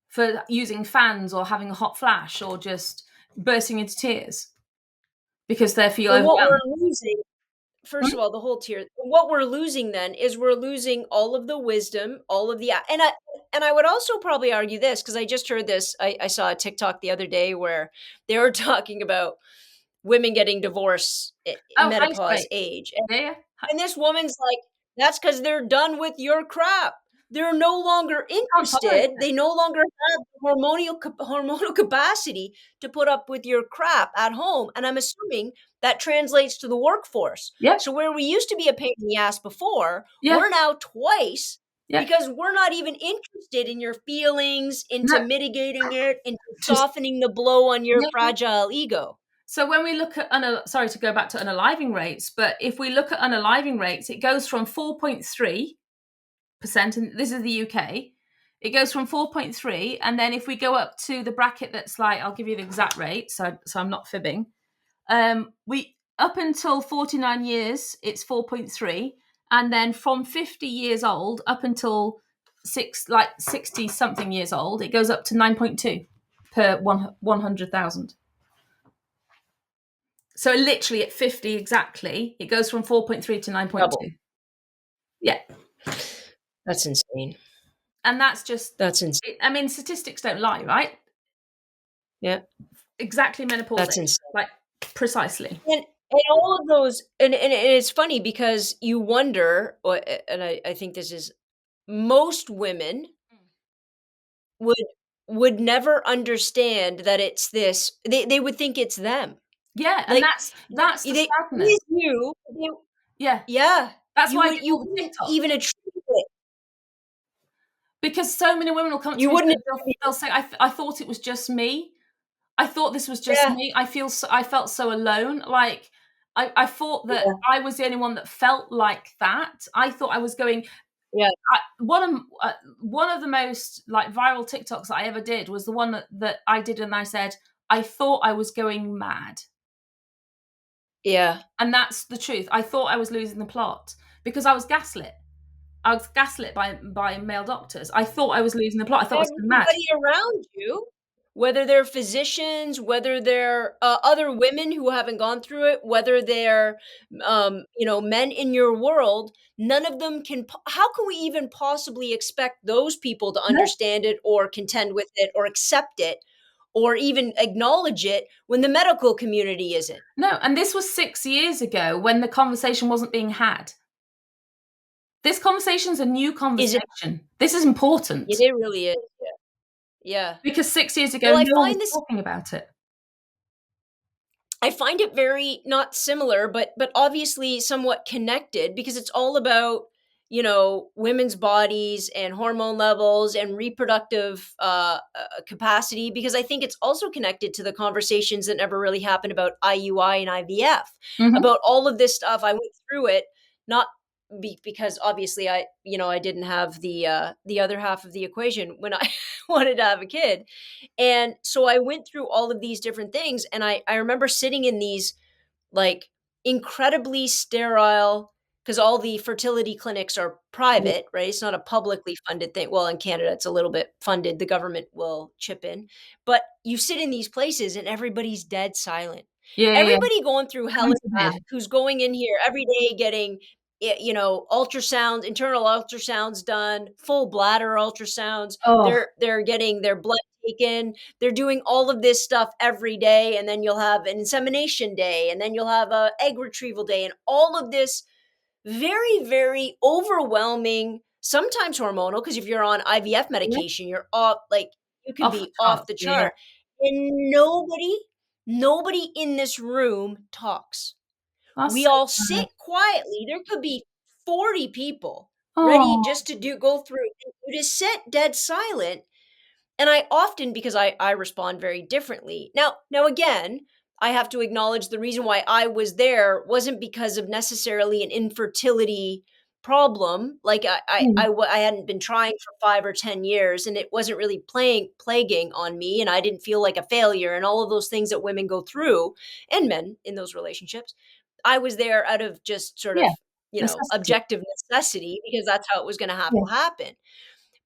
[SPEAKER 2] for using fans or having a hot flash or just bursting into tears because they feel
[SPEAKER 1] well, what we're
[SPEAKER 2] overwhelmed.
[SPEAKER 1] losing, first
[SPEAKER 2] Hmm?
[SPEAKER 1] of all, the whole tier. What we're losing then is we're losing all of the wisdom, all of the and I would also probably argue this because I just heard this. I saw a TikTok the other day where they were talking about women getting divorced
[SPEAKER 2] Oh, height
[SPEAKER 1] menopause
[SPEAKER 2] rate.
[SPEAKER 1] age.
[SPEAKER 2] Yeah, yeah.
[SPEAKER 1] And this woman's like, "That's because 'cause they're done with your crap. They're no longer
[SPEAKER 2] Can't tolerate
[SPEAKER 1] interested.
[SPEAKER 2] it.
[SPEAKER 1] They no longer have the hormonal capacity to put up with your crap at home," and I'm assuming that translates to the workforce.
[SPEAKER 2] Yeah,
[SPEAKER 1] So where we used to be a pain in the ass before,
[SPEAKER 2] yeah,
[SPEAKER 1] we're now twice
[SPEAKER 2] yeah.
[SPEAKER 1] because we're not even interested in your feelings, into
[SPEAKER 2] No,
[SPEAKER 1] mitigating it, into
[SPEAKER 2] just
[SPEAKER 1] softening the blow on your
[SPEAKER 2] yeah, yeah.
[SPEAKER 1] fragile ego.
[SPEAKER 2] So when we look at sorry to go back to unaliving rates, but if we look at unaliving rates, it goes from 4.3%, and this is the UK. It goes from 4.3, and then if we go up to the bracket that's like, I'll give you the exact rate, so I'm not fibbing. We up until 49 years, it's 4.3, and then from 50 years old up until 60 something years old, it goes up to 9.2 per 100,000. So literally at 50 exactly, it goes from 4.3 to
[SPEAKER 1] Double.
[SPEAKER 2] 9.2. Yeah.
[SPEAKER 1] That's insane.
[SPEAKER 2] And that's just,
[SPEAKER 1] That's insane.
[SPEAKER 2] I mean, statistics don't lie, right?
[SPEAKER 1] Yeah,
[SPEAKER 2] Exactly menopause
[SPEAKER 1] that's
[SPEAKER 2] age,
[SPEAKER 1] insane.
[SPEAKER 2] like precisely.
[SPEAKER 1] And all of those, and it's funny because you wonder, and I think this is, most women would would never understand that it's this. They would think it's them.
[SPEAKER 2] Yeah, and
[SPEAKER 1] Like
[SPEAKER 2] that's the
[SPEAKER 1] they, it
[SPEAKER 2] sadness.
[SPEAKER 1] is you.
[SPEAKER 2] Yeah.
[SPEAKER 1] Yeah,
[SPEAKER 2] That's why I did
[SPEAKER 1] you
[SPEAKER 2] all the
[SPEAKER 1] wouldn't
[SPEAKER 2] TikToks.
[SPEAKER 1] even attribute it.
[SPEAKER 2] Because so many women will come up to
[SPEAKER 1] You
[SPEAKER 2] me
[SPEAKER 1] wouldn't
[SPEAKER 2] and
[SPEAKER 1] attribute
[SPEAKER 2] they'll
[SPEAKER 1] it.
[SPEAKER 2] say, I thought it was just me. I thought this was just
[SPEAKER 1] Yeah,
[SPEAKER 2] me. I felt so alone. Like I thought that
[SPEAKER 1] yeah,
[SPEAKER 2] I was the only one that felt like that. I thought I was going.
[SPEAKER 1] yeah.
[SPEAKER 2] One of the most like viral TikToks that I ever did was the one that I did, and I said I thought I was going mad,
[SPEAKER 1] Yeah.
[SPEAKER 2] and that's the truth. I thought I was losing the plot because I was gaslit. I was gaslit by male doctors. I thought I was losing the plot. I thought I was going mad.
[SPEAKER 1] Everybody around you, whether they're physicians, whether they're, other women who haven't gone through it, whether they're, men in your world, none of them how can we even possibly expect those people to
[SPEAKER 2] No,
[SPEAKER 1] understand it or contend with it or accept it or even acknowledge it when the medical community isn't?
[SPEAKER 2] no, and this was 6 years ago when the conversation wasn't being had. This conversation's a new
[SPEAKER 1] Is it?
[SPEAKER 2] conversation. This is important
[SPEAKER 1] It really is. Yeah.
[SPEAKER 2] because 6 years ago,
[SPEAKER 1] Well, I
[SPEAKER 2] no one was
[SPEAKER 1] find this
[SPEAKER 2] talking about it.
[SPEAKER 1] I find it very not similar, but obviously somewhat connected because it's all about, women's bodies and hormone levels and reproductive capacity. Because I think it's also connected to the conversations that never really happened about IUI and IVF,
[SPEAKER 2] Mhm.
[SPEAKER 1] about all of this stuff. I went through it, not because obviously I didn't have the other half of the equation when I wanted to have a kid, and so I went through all of these different things, and I remember sitting in these, like, incredibly sterile, because all the fertility clinics are
[SPEAKER 2] Yeah,
[SPEAKER 1] private, right? It's not a publicly funded thing. Well, in Canada, it's a little bit funded. The government will chip in. But you sit in these places and everybody's dead silent.
[SPEAKER 2] yeah, yeah.
[SPEAKER 1] Everybody going through hell and back,
[SPEAKER 2] Coincided.
[SPEAKER 1] who's going in here every day getting ultrasounds, internal ultrasounds done, full bladder ultrasounds.
[SPEAKER 2] Oh,
[SPEAKER 1] They're getting their blood taken. They're doing all of this stuff every day, and then you'll have an insemination day, and then you'll have a egg retrieval day, and all of this very, very overwhelming, sometimes hormonal, because if you're on IVF
[SPEAKER 2] yeah.
[SPEAKER 1] medication, you're off, like, you can
[SPEAKER 2] Off the
[SPEAKER 1] be off
[SPEAKER 2] charts.
[SPEAKER 1] the
[SPEAKER 2] Yeah.
[SPEAKER 1] chart. And nobody in this room talks.
[SPEAKER 2] That's
[SPEAKER 1] We
[SPEAKER 2] so
[SPEAKER 1] all
[SPEAKER 2] sad.
[SPEAKER 1] sit quietly. There could be 40 people ready
[SPEAKER 2] Oh.
[SPEAKER 1] just to go through. You just sit dead silent, and I often, because I respond very differently. Now again, I have to acknowledge the reason why I was there wasn't because of necessarily an infertility problem. Like
[SPEAKER 2] Mm.
[SPEAKER 1] I hadn't been trying for 5 or 10 years, and it wasn't really plaguing on me, and I didn't feel like a failure, and all of those things that women go through, and men in those relationships. I was there out of just sort
[SPEAKER 2] Yeah.
[SPEAKER 1] of,
[SPEAKER 2] Necessity.
[SPEAKER 1] objective necessity, because that's how it was going to have
[SPEAKER 2] Yeah.
[SPEAKER 1] to happen.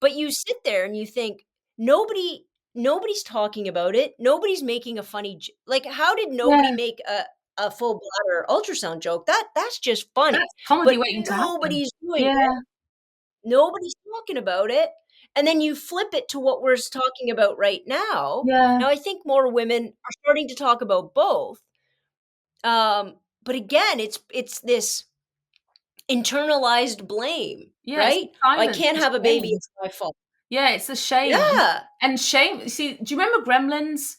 [SPEAKER 1] But you sit there and you think, nobody nobody's talking about it. Nobody's making a like, how did nobody
[SPEAKER 2] Yeah.
[SPEAKER 1] make a full bladder ultrasound joke? That's just funny.
[SPEAKER 2] That's comedy
[SPEAKER 1] But
[SPEAKER 2] waiting to happen.
[SPEAKER 1] nobody's doing
[SPEAKER 2] Yeah.
[SPEAKER 1] it. Nobody's talking about it. And then you flip it to what we're talking about right now.
[SPEAKER 2] Yeah.
[SPEAKER 1] Now I think more women are starting to talk about both. But again, it's this internalized blame,
[SPEAKER 2] Yeah, it's the
[SPEAKER 1] right? I
[SPEAKER 2] silence,
[SPEAKER 1] can't
[SPEAKER 2] the
[SPEAKER 1] have a baby,
[SPEAKER 2] shame.
[SPEAKER 1] it's my fault.
[SPEAKER 2] Yeah, it's a shame.
[SPEAKER 1] Yeah.
[SPEAKER 2] And shame, see, do you remember Gremlins?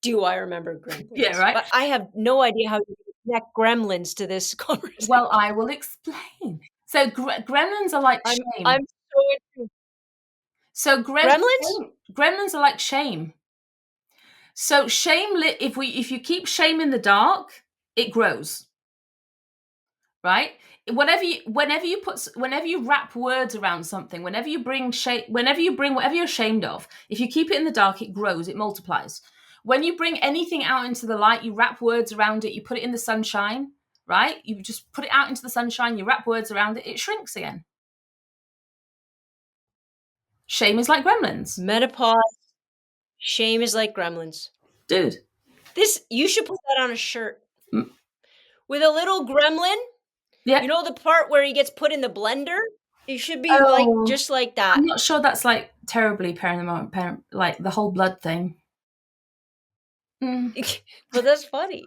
[SPEAKER 1] Do I remember
[SPEAKER 2] Yeah,
[SPEAKER 1] Gremlins?
[SPEAKER 2] right?
[SPEAKER 1] But I have no idea how you connect Gremlins to this
[SPEAKER 2] Well,
[SPEAKER 1] conversation.
[SPEAKER 2] I will explain. So Gremlins are like shame.
[SPEAKER 1] I'm so intrigued.
[SPEAKER 2] So
[SPEAKER 1] Gremlins?
[SPEAKER 2] Gremlins are like shame. So shame, if you keep shame in the dark, it grows, right? Whenever you wrap words around something, whenever you bring shame, whenever you bring whatever you're ashamed of, if you keep it in the dark, it grows, it multiplies. When you bring anything out into the light, you wrap words around it, you put it in the sunshine, right? You just put it out into the sunshine, you wrap words around it, it shrinks again. Shame is like gremlins.
[SPEAKER 1] Menopause. Shame is like Gremlins.
[SPEAKER 2] Dude.
[SPEAKER 1] You should put that on a shirt.
[SPEAKER 2] Mm.
[SPEAKER 1] With a little gremlin,
[SPEAKER 2] Yeah.
[SPEAKER 1] you know the part where he gets put in the blender? It should be like
[SPEAKER 2] Oh,
[SPEAKER 1] just like that.
[SPEAKER 2] I'm not sure that's like terribly like the whole blood thing. Mm.
[SPEAKER 1] But that's funny.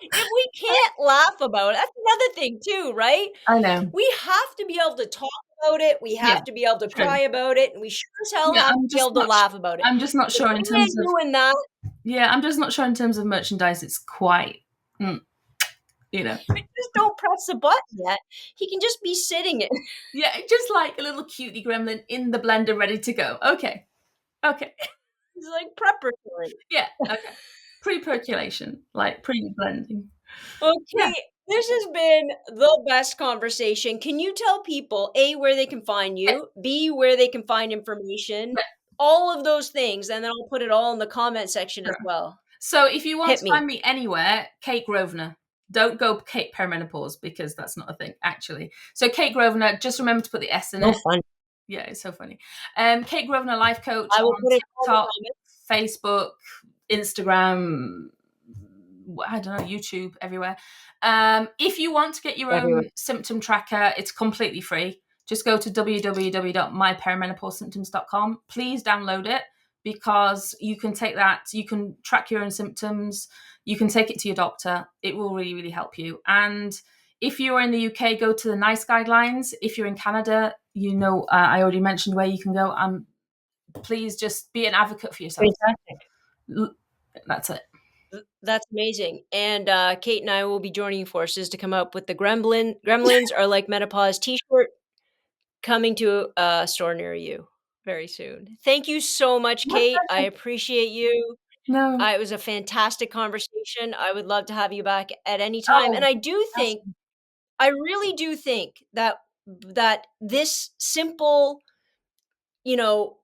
[SPEAKER 1] If we can't laugh about it, that's another thing too, right?
[SPEAKER 2] I know.
[SPEAKER 1] We have to be able to talk about it. We
[SPEAKER 2] Yeah,
[SPEAKER 1] have to be able to
[SPEAKER 2] true.
[SPEAKER 1] cry about it, and we sure as hell
[SPEAKER 2] Yeah,
[SPEAKER 1] have to be able to laugh about it.
[SPEAKER 2] I'm just not
[SPEAKER 1] If
[SPEAKER 2] sure in
[SPEAKER 1] we
[SPEAKER 2] terms
[SPEAKER 1] ain't
[SPEAKER 2] of
[SPEAKER 1] doing that,
[SPEAKER 2] yeah, I'm just not sure in terms of merchandise. It's quite, you know.
[SPEAKER 1] just don't press the button yet. He can just be sitting it.
[SPEAKER 2] Yeah, just like a little cutie gremlin in the blender ready to go. Okay.
[SPEAKER 1] He's like preparatory.
[SPEAKER 2] Yeah, okay. Pre-percolation, like pre-blending. Yeah.
[SPEAKER 1] Okay, this has been the best conversation. Can you tell people, A, where they can find
[SPEAKER 2] Yeah.
[SPEAKER 1] you, B, where they can find information,
[SPEAKER 2] Yeah.
[SPEAKER 1] all of those things, and then I'll put it all in the comment section as
[SPEAKER 2] Sure.
[SPEAKER 1] well.
[SPEAKER 2] So if you want
[SPEAKER 1] Hit
[SPEAKER 2] to find
[SPEAKER 1] me.
[SPEAKER 2] me anywhere, Kate Grosvenor. Don't go Kate Perimenopause because that's not a thing, actually. So Kate Grosvenor, just remember to put the S in
[SPEAKER 1] No
[SPEAKER 2] it.
[SPEAKER 1] fun.
[SPEAKER 2] Yeah, it's so funny. Kate Grosvenor, life coach
[SPEAKER 1] I will
[SPEAKER 2] on
[SPEAKER 1] put it all in the
[SPEAKER 2] TikTok,
[SPEAKER 1] comments.
[SPEAKER 2] Facebook, Instagram, I don't know, YouTube, everywhere. If you want to get your
[SPEAKER 1] Everywhere.
[SPEAKER 2] own symptom tracker, it's completely free. Just go to www.myperimenopausesymptoms.com. Please download it because you can take that, you can track your own symptoms, you can take it to your doctor. It will really, really help you. And if you're in the UK, go to the NICE guidelines. If you're in Canada, I already mentioned where you can go. Please just be an advocate for yourself.
[SPEAKER 1] Fantastic.
[SPEAKER 2] That's it.
[SPEAKER 1] That's amazing. And Kate and I will be joining forces to come up with the Gremlins Are Like Menopause t-shirt, coming to a store near you very soon. Thank you so much,
[SPEAKER 2] My
[SPEAKER 1] Kate. I
[SPEAKER 2] pleasure.
[SPEAKER 1] appreciate you.
[SPEAKER 2] No.
[SPEAKER 1] It was a fantastic conversation. I would love to have you back at any time. And
[SPEAKER 2] Oh, awesome.
[SPEAKER 1] I really do think that this simple,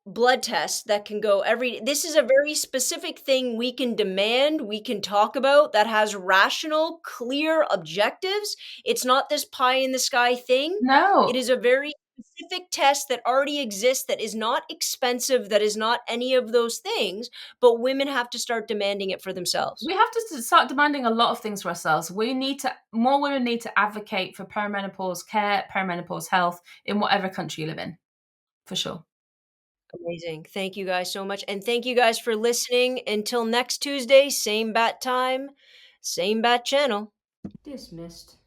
[SPEAKER 1] blood test that can go this is a very specific thing we can demand, we can talk about, that has rational, clear objectives. It's not this pie in the sky thing. It
[SPEAKER 2] No.
[SPEAKER 1] is a very specific test that already exists that is not expensive, that is not any of those things, but women have to start demanding it for themselves.
[SPEAKER 2] We have to start demanding a lot of things for ourselves. We need to, more women need to advocate for perimenopause care, perimenopause health in whatever country you live in, for sure.
[SPEAKER 1] Amazing. Thank you guys so much. And thank you guys for listening. Until next Tuesday, same bat time, same bat channel. Dismissed.